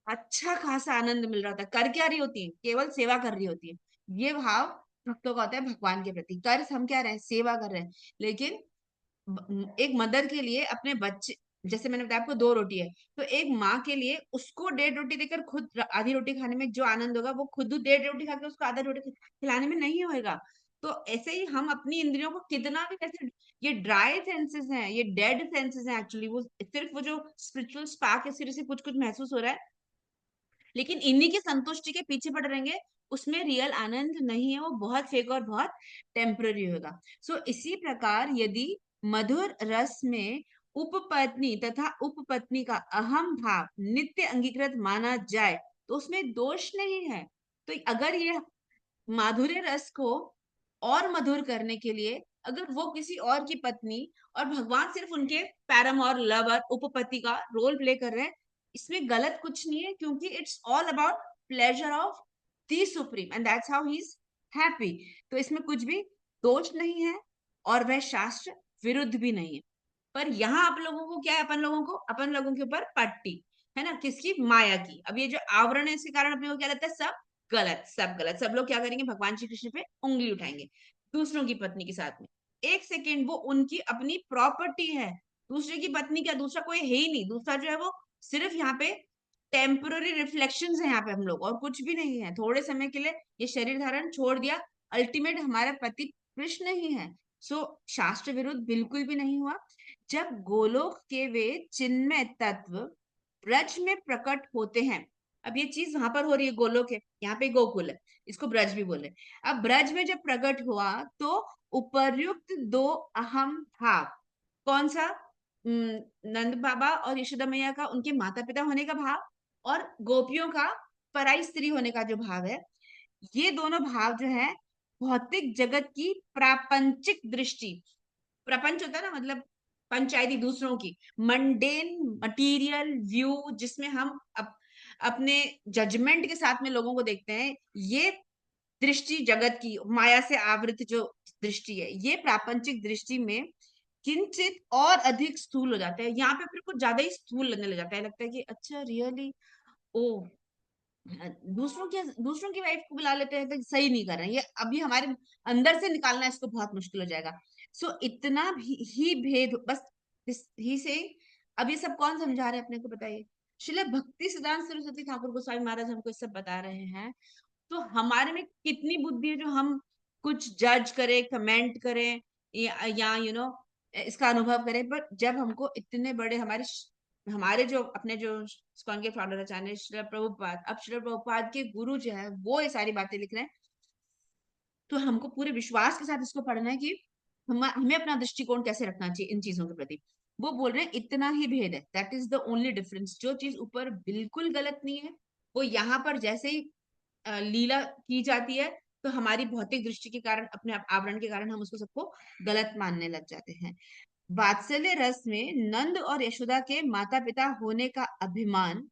अच्छा खासा आनंद मिल रहा होता है। कर क्या रही होती है, केवल सेवा कर रही होती है। ये भाव भक्तों का होता है भगवान के प्रति। कर हम क्या रहे हैं, सेवा कर रहे हैं। लेकिन एक मदर के लिए अपने बच्चे, जैसे मैंने बताया आपको 2 रोटी है, तो एक माँ के लिए उसको 1.5 रोटी देकर खुद आधी रोटी खाने में जो आनंद होगा वो खुद 1.5 रोटी खाकर उसको आधा रोटी खिलाने में नहीं होएगा। तो ऐसे ही हम अपनी इंद्रियों को कितना भी कैसे, ये ड्राई सेंसेस हैं, ये डेड सेंसेस हैं एक्चुअली, वो सिर्फ वो जो स्पिरिचुअल स्पार्क है सिर्फ से कुछ कुछ महसूस हो रहा है, लेकिन इन्हीं की संतुष्टि के पीछे पड़ रहेंगे, उसमें रियल आनंद नहीं है, वो बहुत फेक और बहुत टेम्पररी होगा। सो इसी प्रकार यदि मधुर रस में उपपत्नी तथा उपपत्नी का अहम भाव नित्य अंगीकृत माना जाए तो उसमें दोष नहीं है। तो अगर ये माधुर्य रस को और मधुर करने के लिए अगर वो किसी और की पत्नी और भगवान सिर्फ उनके पैरामोर लवर उपपति का रोल प्ले कर रहे हैं, इसमें गलत कुछ नहीं है, क्योंकि it's all about pleasure of the supreme and that's how he is happy. तो इसमें कुछ भी दोष नहीं है और वह शास्त्र विरुद्ध भी नहीं है। पर यहाँ आप लोगों को क्या है, अपन लोगों के ऊपर पट्टी है ना, किसकी, माया की। अब ये जो आवरण है इसके कारण अपने को क्या लगता है, सब गलत, सब गलत। सब लोग क्या करेंगे, भगवान श्री कृष्ण पे उंगली उठाएंगे दूसरों की पत्नी के साथ में। एक सेकेंड, वो उनकी अपनी प्रॉपर्टी है। दूसरे की पत्नी क्या, दूसरा कोई है ही नहीं। दूसरा जो है वो सिर्फ यहाँ पे टेम्पररी रिफ्लेक्शंस है यहाँ पे, हम लोग और कुछ भी नहीं है। थोड़े समय के लिए ये शरीर धारण छोड़ दिया, अल्टीमेट हमारा पति कृष्ण ही है। सो शास्त्र विरुद्ध बिल्कुल भी नहीं हुआ। जब गोलोक के वे चिन्मय तत्व ब्रज में प्रकट होते हैं, अब ये चीज वहां पर हो रही है, गोलोक है, यहाँ पे गोकुल है, इसको ब्रज भी बोले। अब ब्रज में जब प्रकट हुआ तो उपर्युक्त 2 अहम भाव, कौन सा, नंद बाबा और यशोदा मैया का उनके माता पिता होने का भाव, और गोपियों का पराई स्त्री होने का जो भाव है, ये दोनों भाव जो है भौतिक जगत की प्रापंचिक दृष्टि, प्रपंच होता है ना, मतलब पंचायती, दूसरों की मंडेन मटीरियल व्यू, जिसमें हम अपने जजमेंट के साथ में लोगों को देखते हैं, ये दृष्टि जगत की माया से आवृत जो दृष्टि है, ये प्रापंचिक दृष्टि में किंचित और अधिक स्थूल हो जाता है। यहाँ पे फिर कुछ ज्यादा ही स्थूल लगने लग जाता है, लगता है कि अच्छा रियली, ओ दूसरों की वाइफ को बुला लेते हैं तो सही नहीं कर रहे हैं, ये अभी हमारे अंदर से निकालना इसको बहुत मुश्किल हो जाएगा। सो इतना भी ही भेद, बस ही से। अब ये सब कौन समझा रहे हैं अपने को बताइए, श्रील भक्ति सिद्धांत सरस्वती ठाकुर गोस्वामी महाराज हमको ये सब बता रहे हैं। तो हमारे में कितनी बुद्धि है जो हम कुछ जज करें, कमेंट करें, या इसका अनुभव करें। पर जब हमको इतने बड़े हमारे जो अपने जो इस्कॉन के फाउंडर आचार्य श्रील प्रभुपाद, अब श्रील प्रभुपाद के गुरु जो है वो ये सारी बातें लिख रहे हैं, तो हमको पूरे विश्वास के साथ इसको पढ़ना है कि हमें अपना दृष्टिकोण कैसे रखना चाहिए इन चीजों के प्रति। वो बोल रहे हैं इतना ही भेद है, that is the only difference. जो चीज ऊपर बिल्कुल गलत नहीं है, वो यहाँ पर जैसे ही लीला की जाती है तो हमारी भौतिक दृष्टि के कारण, अपने आवरण के कारण हम उसको सबको गलत मानने लग जाते हैं। वात्सल्य रस में नंद और यशोदा के माता पिता होने का अभिमान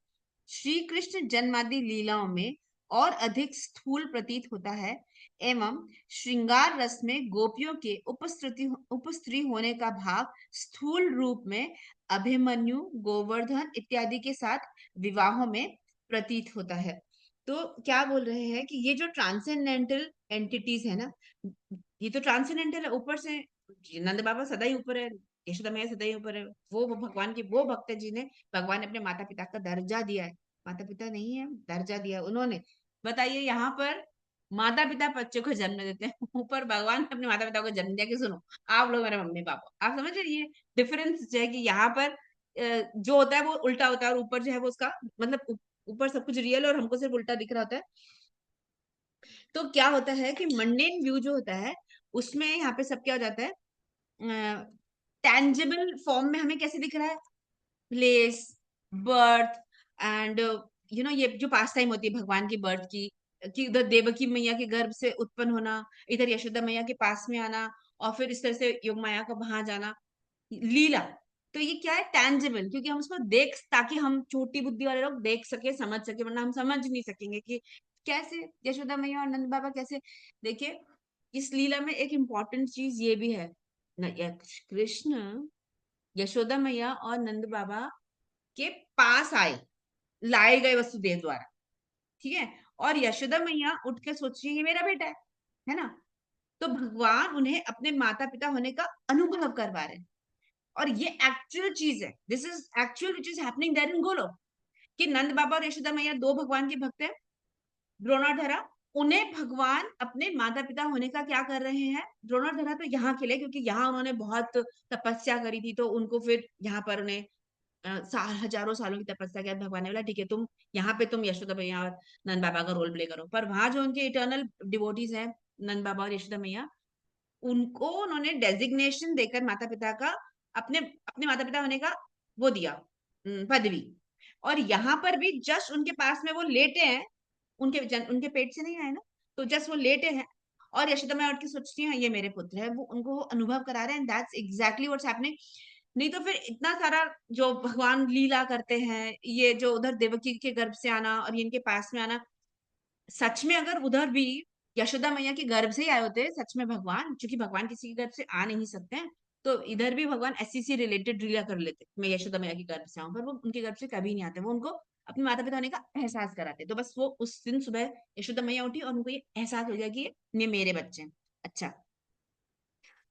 श्री कृष्ण जन्मादि लीलाओं में और अधिक स्थूल प्रतीत होता है, एवं श्रृंगार रस में गोपियों के उपस्त्री होने का भाव स्थूल रूप में अभिमन्यु, गोवर्धन इत्यादि के साथ विवाहों में प्रतीत होता है। तो क्या बोल रहे हैं कि ये जो ट्रांसेंडेंटल एंटिटीज है ना, ये तो ट्रांसेंडेंटल है, ऊपर से नंद बाबा सदा ही ऊपर है, यशोदा मैया सदा ही ऊपर है, वो भगवान की वो भक्त है जिन्हें भगवान ने अपने माता पिता का दर्जा दिया है। माता पिता नहीं है, दर्जा दिया है उन्होंने। बताइए, यहाँ पर माता पिता बच्चों को जन्म देते हैं, ऊपर भगवान ने अपने माता पिता को जन्म दिया कि सुनो आप लोग मेरे मम्मी पापा। आप समझ रहे हैं ये डिफरेंस जो है कि यहाँ पर जो होता है वो उल्टा होता है, और ऊपर जो है वो उसका मतलब ऊपर सब कुछ रियल और हमको सिर्फ उल्टा दिख रहा होता है। तो क्या होता है कि मंडेन व्यू जो होता है उसमें यहाँ पे सब क्या हो जाता है, टेंजिबल फॉर्म में हमें कैसे दिख रहा है, प्लेस, बर्थ एंड ये जो पास टाइम होती है भगवान की बर्थ की, कि उधर देवकी मैया के गर्भ से उत्पन्न होना, इधर यशोदा मैया के पास में आना, और फिर इस तरह से योग माया का वहां जाना, लीला। तो ये क्या है, टैंजिबल, क्योंकि हम उसको देख, ताकि हम छोटी बुद्धि वाले लोग देख सके, समझ सके, वरना हम समझ नहीं सकेंगे कि कैसे यशोदा मैया और नंद बाबा कैसे। देखिए, इस लीला में एक इम्पॉर्टेंट चीज ये भी है कृष्ण यशोदा मैया और नंद बाबा के पास आए, लाए गए वसुदेव द्वारा, ठीक है, और यशोदा मैया उठ के सोच रही है ये मेरा बेटा है ना, तो भगवान उन्हें अपने माता पिता होने का अनुभव करवा रहे हैं। और ये एक्चुअल चीज है, this is actual which is happening there in Golok, कि नंद बाबा और यशोदा मैया दो भगवान के भक्त हैं, द्रोणाधरा, उन्हें भगवान अपने माता पिता होने का क्या कर रहे हैं। द्रोणाधरा तो यहाँ के लिए, क्योंकि यहाँ उन्होंने बहुत तपस्या करी थी, तो उनको फिर यहाँ पर उन्हें हजारों सालों की तपस्या के बाद भगवान ने बोला ठीक है, तुम यहाँ पे तुम यशोदा मैया और नंद बाबा का रोल प्ले करो। पर वहां जो उनके इटर्नल डिवोटीज हैं, नंद बाबा और यशोदा मैया, उनको उन्होंने डेजिग्नेशन देकर माता पिता का, अपने अपने माता पिता होने का वो दिया, पदवी। और यहाँ पर भी जस्ट उनके पास में वो लेटे हैं, उनके पेट से नहीं आए ना, तो जस्ट वो लेटे हैं, और यशोदा मैया उठ के सोचती है ये मेरे पुत्र है, वो उनको वो अनुभव करा रहे हैं, दैट्स एग्जैक्टली व्हाट्स हैपनिंग। नहीं तो फिर इतना सारा जो भगवान लीला करते हैं, ये जो उधर देवकी के गर्भ से आना और ये इनके पास में आना, सच में अगर उधर भी यशोदा मैया के गर्भ से ही आए होते सच में भगवान, क्योंकि भगवान किसी के गर्भ से आ नहीं सकते हैं, तो इधर भी भगवान ऐसी रिलेटेड लीला कर लेते, मैं यशोदा मैया के गर्भ से आऊं, पर वो उनके गर्भ से कभी नहीं आते, वो उनको अपने माता पिता होने का एहसास कराते। तो बस वो उस दिन सुबह यशोदा मैया उठी और उनको ये एहसास हो गया कि ये मेरे बच्चे हैं। अच्छा,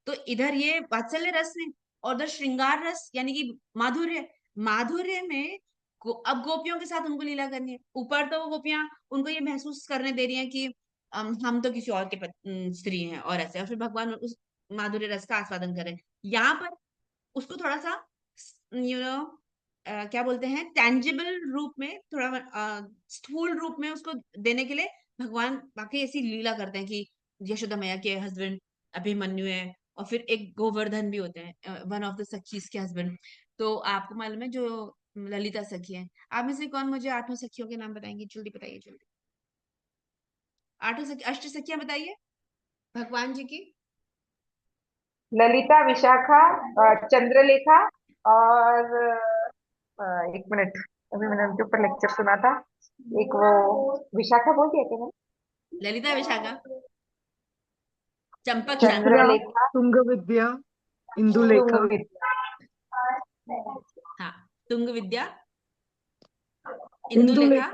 तो इधर ये वात्सल्य रस में, और उधर श्रृंगार रस यानी कि माधुर्य, माधुर्य में अब गोपियों के साथ उनको लीला करनी है। ऊपर तो वो गोपियां उनको ये महसूस करने दे रही हैं कि हम तो किसी और के स्त्री हैं और ऐसे, और फिर भगवान उस माधुर्य रस का आस्वादन करें। यहाँ पर उसको थोड़ा सा क्या बोलते हैं, टेंजिबल रूप में, थोड़ा स्थूल रूप में उसको देने के लिए भगवान बाकी ऐसी लीला करते हैं कि यशोदा मैया के हस्बैंड अभिमन्यु है, और फिर एक गोवर्धन भी होते हैं, वन ऑफ द सखीज के हस्बैंड। तो आपको मालूम है जो ललिता सखी है, आप में से कौन मुझे आठों सखियों के नाम बताएंगे, जल्दी बताइए जल्दी, आठों सखी, अष्ट सखियां बताइए भगवान जी की। ललिता, विशाखा, चंद्रलेखा, और एक मिनट, अभी मैंने उनके ऊपर लेक्चर सुना था, एक वो विशाखा बोल दिया क्या मैंने? ललिता, विशाखा, चंपक, चांद, विद्या, चंद्रलेखा, तुंग विद्या, इंदुलेखा, तुंगविद्या, हाँ, तुंग विद्या, इंदुलेखा,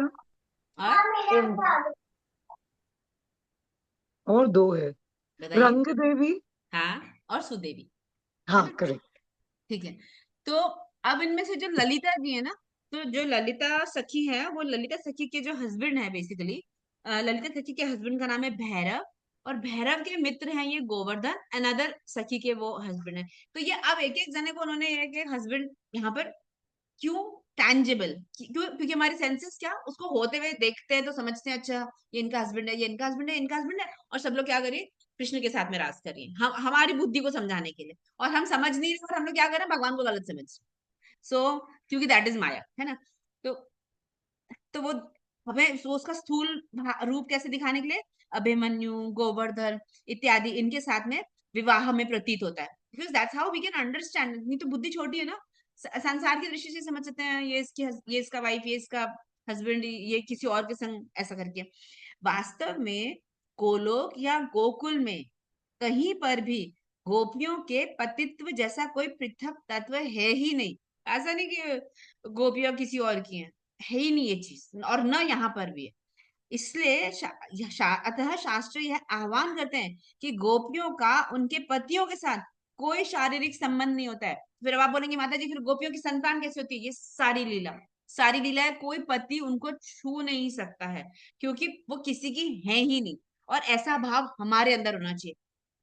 इंदुलेखा, और और दो है, बताइए। रंग देवी। हाँ, और सुदेवी, है हाँ, ना, करेक्ट। ठीक है। तो अब इनमें से जो ललिता जी है ना, तो जो ललिता सखी है, वो ललिता सखी के जो हस्बैंड है बेसिकली, ललिता सखी के हस्बैंड का नाम है भैरव, और भैरव के मित्र हैं ये गोवर्धन, अनदर सखी के वो हस्बैंड है। तो ये अब एक एक जने को उन्होंने एक एक हस्बैंड यहाँ पर क्यों, टैंजिबल क्यों, क्योंकि हमारे सेंसेस क्या उसको होते हुए देखते हैं तो समझते हैं अच्छा ये इनका हस्बैंड है, ये इनका हस्बैंड है, इनका हस्बैंड है, और सब लोग क्या करिए, कृष्ण के साथ में राज करिए, हम हमारी बुद्धि को समझाने के लिए, और हम समझ नहीं रहे, और हम लोग क्या कर रहे हैं, भगवान को गलत समझ। सो क्योंकि दैट इज माया, है ना। तो वो हमें उसका स्थूल रूप कैसे दिखाने के लिए अभिमन्यु, गोवर्धन इत्यादि इनके साथ में विवाह में प्रतीत होता है, because that's how we can understand. नहीं तो बुद्धि छोटी है ना, संसार की दृष्टि से समझ सकते हैं ये इसका वाइफ, ये इसका हस्बैंड, ये किसी और के संग ऐसा करके। वास्तव में गोलोक या गोकुल में कहीं पर भी गोपियों के पतित्व जैसा कोई पृथक तत्व है ही नहीं। ऐसा नहीं कि गोपियां किसी और की हैं, है ही नहीं ये चीज, और न यहाँ पर भी है। इसलिए अतः शास्त्र यह आह्वान करते हैं कि गोपियों का उनके पतियों के साथ कोई शारीरिक संबंध नहीं होता है। फिर अब आप बोलेंगे माता जी फिर गोपियों की संतान कैसे होती है? ये सारी लीला है, कोई पति उनको छू नहीं सकता है, क्योंकि वो किसी की है ही नहीं। और ऐसा भाव हमारे अंदर होना चाहिए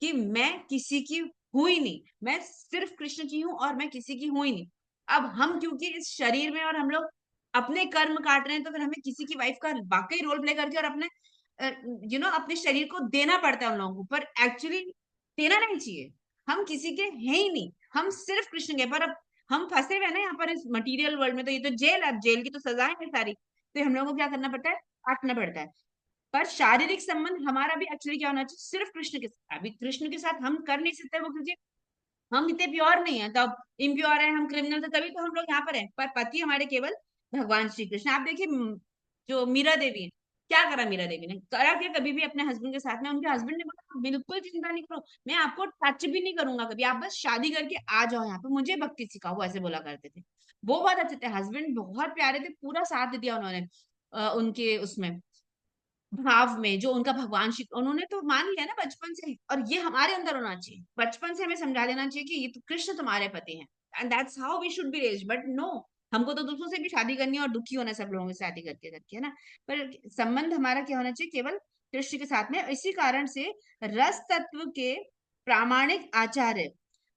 कि मैं किसी की हूं ही नहीं, मैं सिर्फ कृष्ण की हूं और मैं किसी की हूं ही नहीं। अब हम क्योंकि इस शरीर में और हम लोग अपने कर्म काट रहे हैं, तो फिर हमें किसी की वाइफ का वाकई रोल प्ले करके और अपने अपने शरीर को देना पड़ता है उन लोगों को, पर एक्चुअली देना नहीं चाहिए। हम किसी के हैं ही नहीं, हम सिर्फ कृष्ण के। पर अब हम फंसे हुए हैं ना यहाँ पर इस मटेरियल वर्ल्ड में, तो ये तो जेल है, अब जेल की तो सजाएं है सारी, तो हम लोगों को क्या करना पड़ता है? काटना पड़ता है। पर शारीरिक संबंध हमारा भी एक्चुअली क्या होना चाहिए? सिर्फ कृष्ण के साथ। अभी कृष्ण के साथ हम कर नहीं सकते वो, क्योंकि हम इतने प्योर नहीं है, तब इम्प्योर है, हम क्रिमिनल थे, तभी तो हम लोग यहाँ पर हैं। पर पति हमारे केवल भगवान श्री कृष्ण। आप देखिए जो मीरा देवी है, क्या करा मीरा देवी ने? करा क्या कभी भी अपने हस्बैंड के साथ में? उनके हस्बैंड ने बोला बिल्कुल चिंता नहीं करो, मैं आपको टच भी नहीं करूंगा कभी, आप बस शादी करके आ जाओ यहाँ पे, मुझे भक्ति सिखाओ, वो ऐसे बोला करते थे। वो बहुत अच्छे थे, हस्बैंड बहुत प्यारे थे, पूरा साथ दिया उन्होंने उनके उसमें भाव में, जो उनका भगवान श्री, उन्होंने तो मान लिया ना बचपन से ही। और ये हमारे अंदर होना चाहिए, बचपन से हमें समझा देना चाहिए कि ये तो कृष्ण तुम्हारे पति हैं, and that's how we should be raised. But no, हमको तो दूसरों से भी शादी करनी है और दुखी होना सब लोगों से शादी करके करके, है ना। पर संबंध हमारा क्या होना चाहिए? केवल कृष्ण के साथ में। इसी कारण से रस तत्व के प्रामाणिक आचार्य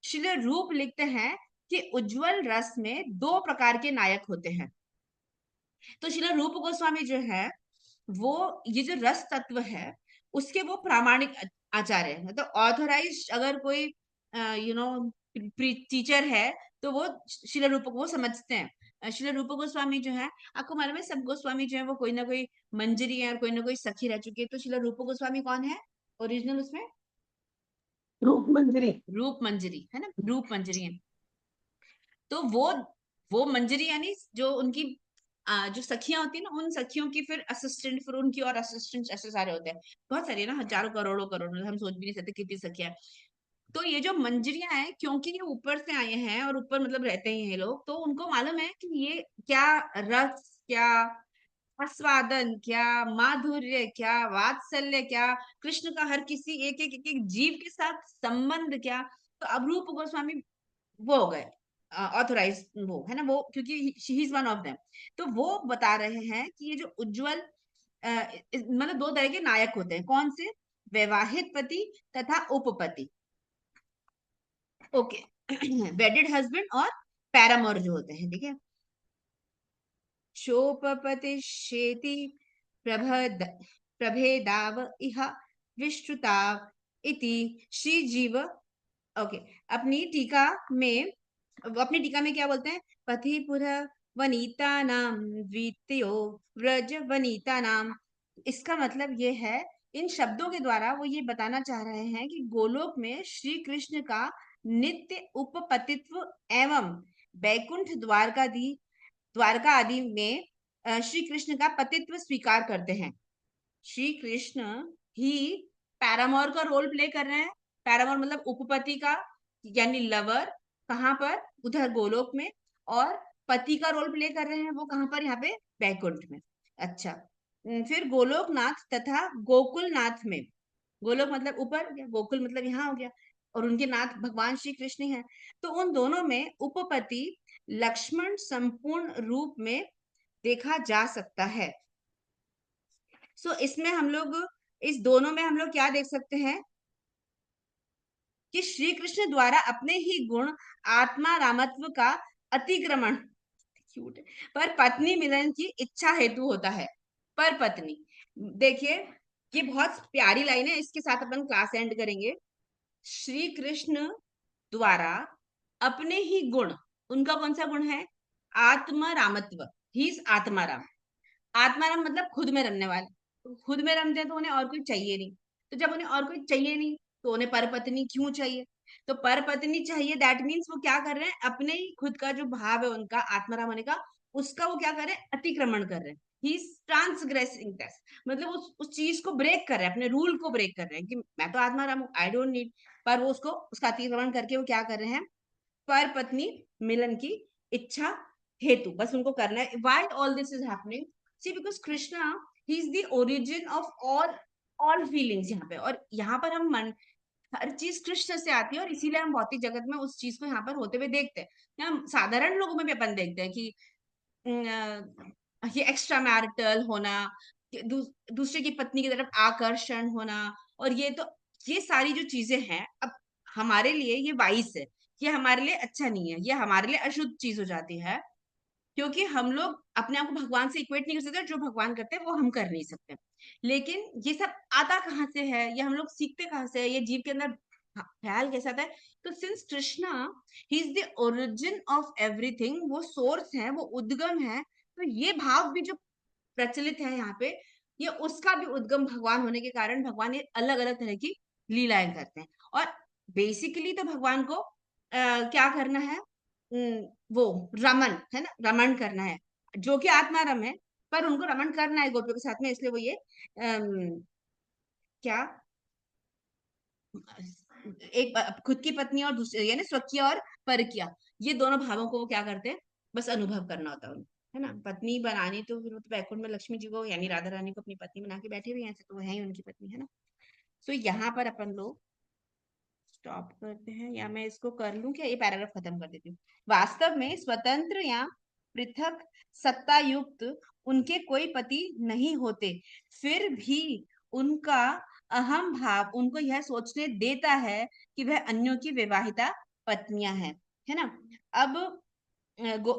श्रील रूप लिखते हैं कि उज्जवल रस में दो प्रकार के नायक होते हैं। तो श्रील रूप गोस्वामी जो है, वो ये जो रस तत्व है उसके वो प्रामाणिक आचार्य है। मतलब ऑथोराइज अगर कोई टीचर है, तो वो श्रील रूप को वो समझते हैं। श्रील रूप गोस्वामी जो है, आपको मालूम है सब गोस्वामी जो है वो कोई ना कोई मंजरी है और कोई ना कोई सखी रह चुकी है। तो श्रील रूप गोस्वामी कौन है ओरिजिनल उसमें? रूप मंजरी। रूप मंजरी है ना, रूप मंजरी है। तो वो मंजरी यानी जो उनकी जो सखियां होती है ना, उन सखियों की फिर असिस्टेंट, फिर उनकी और असिस्टेंट, ऐसे सारे होते हैं, बहुत सारे ना, हजारों करोड़ों करोड़ों, हम सोच भी नहीं सकते कितनी सखियां। तो ये जो मंजरियां हैं, क्योंकि ये ऊपर से आए हैं और ऊपर मतलब रहते ही हैं लोग, तो उनको मालूम है कि ये क्या रस, क्या आस्वादन, क्या माधुर्य, क्या वात्सल्य, क्या कृष्ण का हर किसी एक जीव के साथ संबंध क्या। तो अब रूप गोस्वामी वो हो गए ऑथोराइज, वो है ना, वो क्योंकि he is one of them. तो वो बता रहे हैं कि ये जो उज्जवल मतलब दो तरह के नायक होते हैं। कौन से? वैवाहिक पति तथा उपपति। ओके वेडेड हस्बैंड और पैरामोर जो होते हैं, ठीक है। शोपपति शेति प्रभेदाव इह विश्रुताव इति श्री जीव। ओके, अपनी टीका में क्या बोलते हैं? पथिपुर वनीता नाम द्वितीयो व्रज वनीता नाम। इसका मतलब ये है, इन शब्दों के द्वारा वो ये बताना चाह रहे हैं कि गोलोक में श्री कृष्ण का नित्य उपपतित्व एवं बैकुंठ द्वारका आदि में श्री कृष्ण का पतित्व स्वीकार करते हैं। श्री कृष्ण ही पैरामोर का रोल प्ले कर रहे हैं। पैरामोर मतलब उपपति का यानी लवर, कहाँ पर? उधर गोलोक में। और पति का रोल प्ले कर रहे हैं वो कहाँ पर? यहाँ पे बैकुंठ में। अच्छा, फिर गोलोकनाथ तथा गोकुलनाथ में, गोलोक मतलब ऊपर हो गया, गोकुल मतलब यहाँ हो गया, और उनके नाथ भगवान श्री कृष्ण हैं। तो उन दोनों में उपपति लक्ष्मण संपूर्ण रूप में देखा जा सकता है। सो इसमें हम लोग, इस दोनों में हम लोग क्या देख सकते हैं कि श्री कृष्ण द्वारा अपने ही गुण आत्मा रामत्व का अतिक्रमण क्यूट पर पत्नी मिलन की इच्छा हेतु होता है। पर पत्नी, देखिए ये बहुत प्यारी लाइन है, इसके साथ अपन क्लास एंड करेंगे। श्री कृष्ण द्वारा अपने ही गुण, उनका कौन सा गुण है? आत्मा रामत्व, ही इज आत्मा राम। आत्माराम मतलब खुद में रमने वाले। तो खुद में रमते हैं तो उन्हें और कोई चाहिए नहीं। तो जब उन्हें और कोई चाहिए नहीं तो उन्हें परपत्नी क्यों चाहिए? तो परपत्नी चाहिए दैट मीन्स वो क्या कर रहे हैं, अपने ही खुद का जो भाव है उनका आत्माराम होने का, उसका वो क्या कर रहे हैं, अतिक्रमण कर रहे हैं। ही इज ट्रांसग्रेसिंग दैट, मतलब उस चीज को ब्रेक कर रहे हैं, अपने रूल को ब्रेक कर रहे हैं कि मैं तो आत्माराम हूँ, आई डोंट नीड। पर वो उसका अतिक्रमण करके वो क्या कर रहे हैं, पर पत्नी मिलन की इच्छा हेतु बस उनको करना है। Why all this is happening? See because Krishna ही is the origin of all feelings यहाँ पे। और यहाँ पर हम मन, हर चीज कृष्ण से आती है और इसीलिए हम भौतिक जगत में उस चीज को यहाँ पर होते हुए देखते हैं। हम साधारण लोगों में भी अपन देखते हैं कि ये एक्स्ट्रा मैरिटल होना, कि दूसरे की पत्नी की तरफ आकर्षण होना, और ये सारी जो चीजें हैं, अब हमारे लिए ये वाइस है, ये हमारे लिए अच्छा नहीं है, ये हमारे लिए अशुद्ध चीज हो जाती है, क्योंकि हम लोग अपने आप को भगवान से इक्वेट नहीं कर सकते, जो भगवान करते हैं वो हम कर नहीं सकते। लेकिन ये सब आता कहाँ से है, ये हम लोग सीखते कहाँ से है, ये जीव के अंदर ख्याल कैसा आता है? तो सिंस कृष्णा ही is the origin of everything, वो सोर्स है, वो उद्गम है, तो ये भाव भी जो प्रचलित है यहाँ पे, ये उसका भी उद्गम भगवान होने के कारण भगवान ये अलग अलग तरह की लीलाएं करते हैं। और बेसिकली तो भगवान को क्या करना है, वो रमन है ना, रमन करना है, जो कि आत्मारम है, पर उनको रमन करना है गोपियों के साथ में, इसलिए वो ये क्या एक खुद की पत्नी और दूसरी यानी स्वकीय और परकीय, ये दोनों भावों को वो क्या करते हैं, बस अनुभव करना होता है उनको, है ना। पत्नी बनानी तो फिर वो तो बैकुंठ में लक्ष्मी जी को यानी राधा रानी को अपनी पत्नी बना के बैठे हुए हैं, ऐसे तो वो है ही उनकी पत्नी, है ना। सो यहाँ पर अपन लोग स्टॉप करते हैं, या मैं इसको कर लूं क्या, ये पैराग्राफ खत्म कर देती हूँ। वास्तव में स्वतंत्र या पृथक सत्ता युक्त उनके कोई पति नहीं होते, फिर भी उनका अहम भाव उनको यह सोचने देता है कि वह अन्यों की विवाहिता पत्नियां हैं, है ना। अब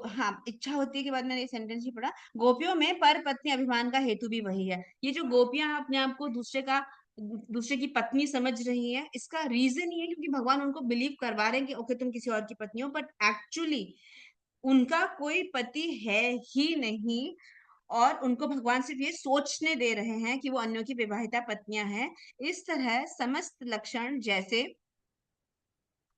हाँ, इच्छा होती है के बाद मैंने ये सेंटेंस ही पढ़ा, गोपियों में पर पत्नी अभिमान का हेतु भी वही है। ये जो गोपियां अपने आप को दूसरे की पत्नी समझ रही है, इसका रीजन ये है क्योंकि भगवान उनको बिलीव करवा रहे हैं कि ओके तुम किसी और की पत्नी हो, बट एक्चुअली उनका कोई पति है ही नहीं, और उनको भगवान सिर्फ ये सोचने दे रहे हैं कि वो अन्यों की विवाहिता पत्नियां हैं। इस तरह समस्त लक्षण जैसे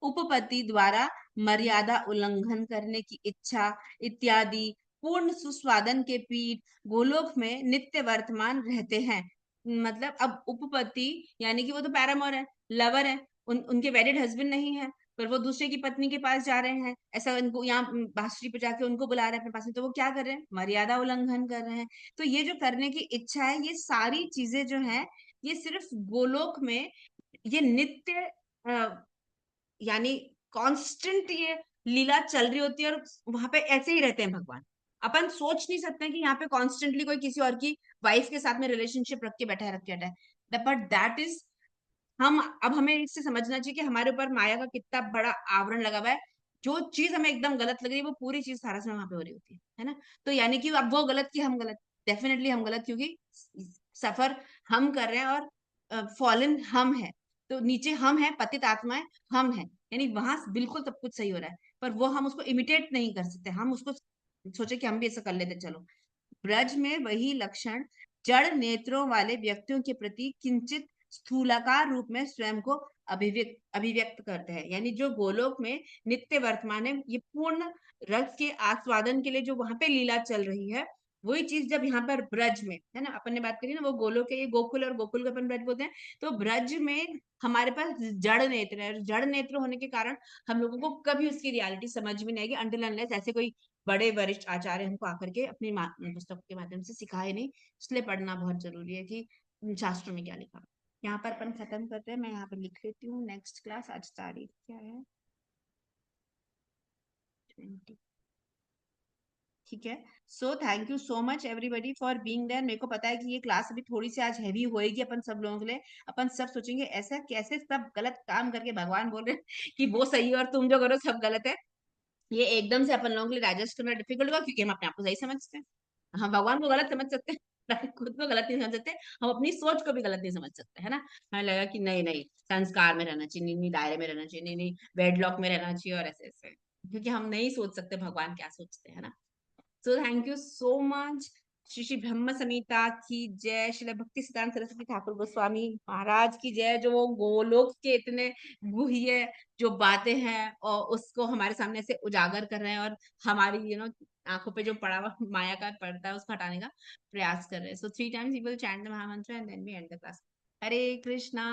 उपपत्ति द्वारा मर्यादा उल्लंघन करने की इच्छा इत्यादि पूर्ण सुस्वादन के पीठ गोलोक में नित्य वर्तमान रहते हैं। मतलब अब उपपत्ति यानी कि वो तो पैरामोर है, लवर है, उनके वेडिड हस्बैंड नहीं है, पर वो दूसरे की पत्नी के पास जा रहे हैं, ऐसा उनको यहाँ बांसुरी पे जाके उनको बुला रहे हैं अपने पास में, तो वो क्या कर रहे हैं, मर्यादा उल्लंघन कर रहे हैं। तो ये जो करने की इच्छा है, ये सारी चीजें जो है, ये सिर्फ गोलोक में ये नित्य यानी कांस्टेंट ये लीला चल रही होती है, और वहां पे ऐसे ही रहते हैं भगवान। अपन सोच नहीं सकते कि यहाँ पे कॉन्स्टेंटली कोई किसी और की वाइफ के साथ में रिलेशनशिप रख के बैठा है, बट दैट इज हम, अब हमें इससे समझना चाहिए कि हमारे ऊपर माया का कितना बड़ा आवरण लगा हुआ है। जो चीज हमें एकदम गलत लग रही है, वो पूरी चीज सारा समय वहां पे हो रही होती है ना। तो यानी कि अब वो गलत की हम गलत, डेफिनेटली हम गलत, क्योंकि सफर हम कर रहे हैं और फॉलन हम है, तो नीचे हम है, पतित आत्माएं हम है, यानी वहां बिल्कुल सब कुछ सही हो रहा है, पर वो हम उसको इमिटेट नहीं कर सकते, हम उसको सोचे कि हम भी ऐसा कर लेते चलो। ब्रज में वही लक्षण जड़ नेत्रों वाले व्यक्तियों के प्रति किंचित स्थूलाकार रूप में स्वयं को अभिव्यक्त करते हैं। यानी जो गोलोक में नित्य वर्तमान है, ये पूर्ण रस के आस्वादन के लिए जो वहां पे लीला चल रही है, वही चीज जब यहाँ पर ब्रज में, है ना, अपन ने बात करी ना, वो गोलोक है, ये गोकुल, और गोकुल को अपन ब्रज बोलते हैं। तो ब्रज में हमारे पास जड़ नेत्र है, जड़ नेत्र होने के कारण हम लोगों को कभी उसकी रियलिटी समझ में नहीं आएगी अंटिल अनलेस ऐसे कोई बड़े वरिष्ठ आचार्य हमको आकर के अपनी पुस्तकों के माध्यम से सिखाए नहीं। इसलिए पढ़ना बहुत जरूरी है कि शास्त्रों में क्या लिखा। यहाँ पर अपन खत्म करते हैं, मैं यहाँ पर लिख लेती हूँ नेक्स्ट क्लास, आज तारीख क्या है, 20, ठीक है। So thank you so much everybody for being there. मेरे को पता है कि ये क्लास अभी थोड़ी सी आज हैवी होएगी अपन सब लोगों के लिए, अपन सब सोचेंगे ऐसा कैसे सब गलत काम करके भगवान बोल रहे हैं कि वो सही है और तुम जो करो सब गलत है। ये एकदम से अपन लोगों के लिए डाइजेस्ट करना डिफिकल्ट होगा, क्योंकि हम अपने आप को सही समझते हैं। हम भगवान को गलत समझ सकते हैं, खुद को गलत नहीं समझ सकते, हम अपनी सोच को भी गलत नहीं समझ सकते, है ना। हमें लगा कि नहीं नहीं संस्कार में रहना चाहिए, नहीं नहीं दायरे में रहना चाहिए, नहीं नहीं वेडलॉक में रहना चाहिए, और ऐसे ऐसे, क्योंकि हम नहीं सोच सकते भगवान क्या सोचते हैं ना। सो thank you so much Shri Shri ब्रह्म संहिता की जय, श्रील भक्ति सिद्धांत सरस्वती ठाकुर गोस्वामी महाराज की जय, जो वो गोलोक के इतने गुह्य जो बातें हैं और उसको हमारे सामने से उजागर कर रहे हैं और हमारी आंखों पे जो पड़ा हुआ माया का पर्दा है उसको हटाने का प्रयास कर रहे हैं. सो 3 times we will chant the महामंत्र and then we end the class. Hare Krishna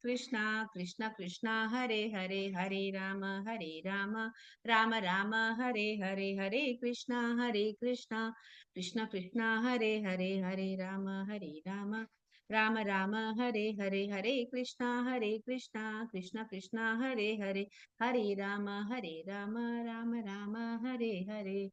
Krishna Krishna Hare Hare, Hare Ram Ram Ram Hare Hare, Hare Krishna Krishna Krishna Hare Hare, Hare Ram Ram Ram Hare Hare, Hare Krishna Krishna Krishna Hare Hare, Hare Ram Ram Ram Hare Hare.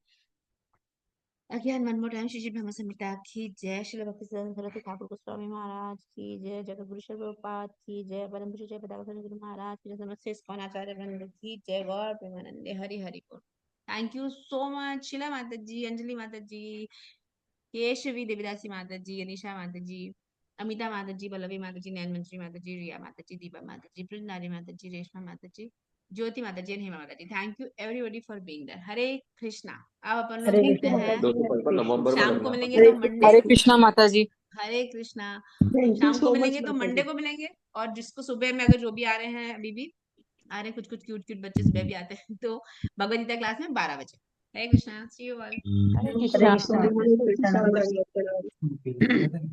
Again, one more time, Shri Shri ब्रह्म संहिता की जय, श्रील भक्ति सिद्धांत सरस्वती ठाकुर गोस्वामी महाराज की जय, जगत गुरु श्री प्रभुपाद की जय, परम पूज्य जय पदावतार गुरु महाराज की जय, समस्त इस्कॉन आचार्य वृंद की जय, गौर प्रेमानंदे हरि हरि बोल. Thank you so much Sheila Mata ji, Anjali माता जी, केशवी देवीदासी माता जी, अनिशा माता जी, अमिता माता जी, पल्लवी माता जी, नैन मंजरी माता जी, रिया माता जी, दीपा माता जी, प्रिंदारी माता जी, रेशमा माता जी, ज्योति माता जी, हेमा माता ji. Thank you everybody for being there. Hare Krishna. अब अपन लोग मिलते हैं शाम को, मिलेंगे तो मंडे. हरे कृष्णा माता जी. हरे कृष्णा. थैंक यू शाम को सो मच मिलेंगे तो माता मंडे जी. को मिलेंगे, और जिसको सुबह में, अगर जो भी आ रहे हैं अभी भी आ रहे हैं, कुछ क्यूट बच्चे सुबह भी आते हैं, तो भगवद गीता क्लास में 12 बजे. Hare Krishna. See you all. Hare Hare Krishna. Krishna. Hare Krishna.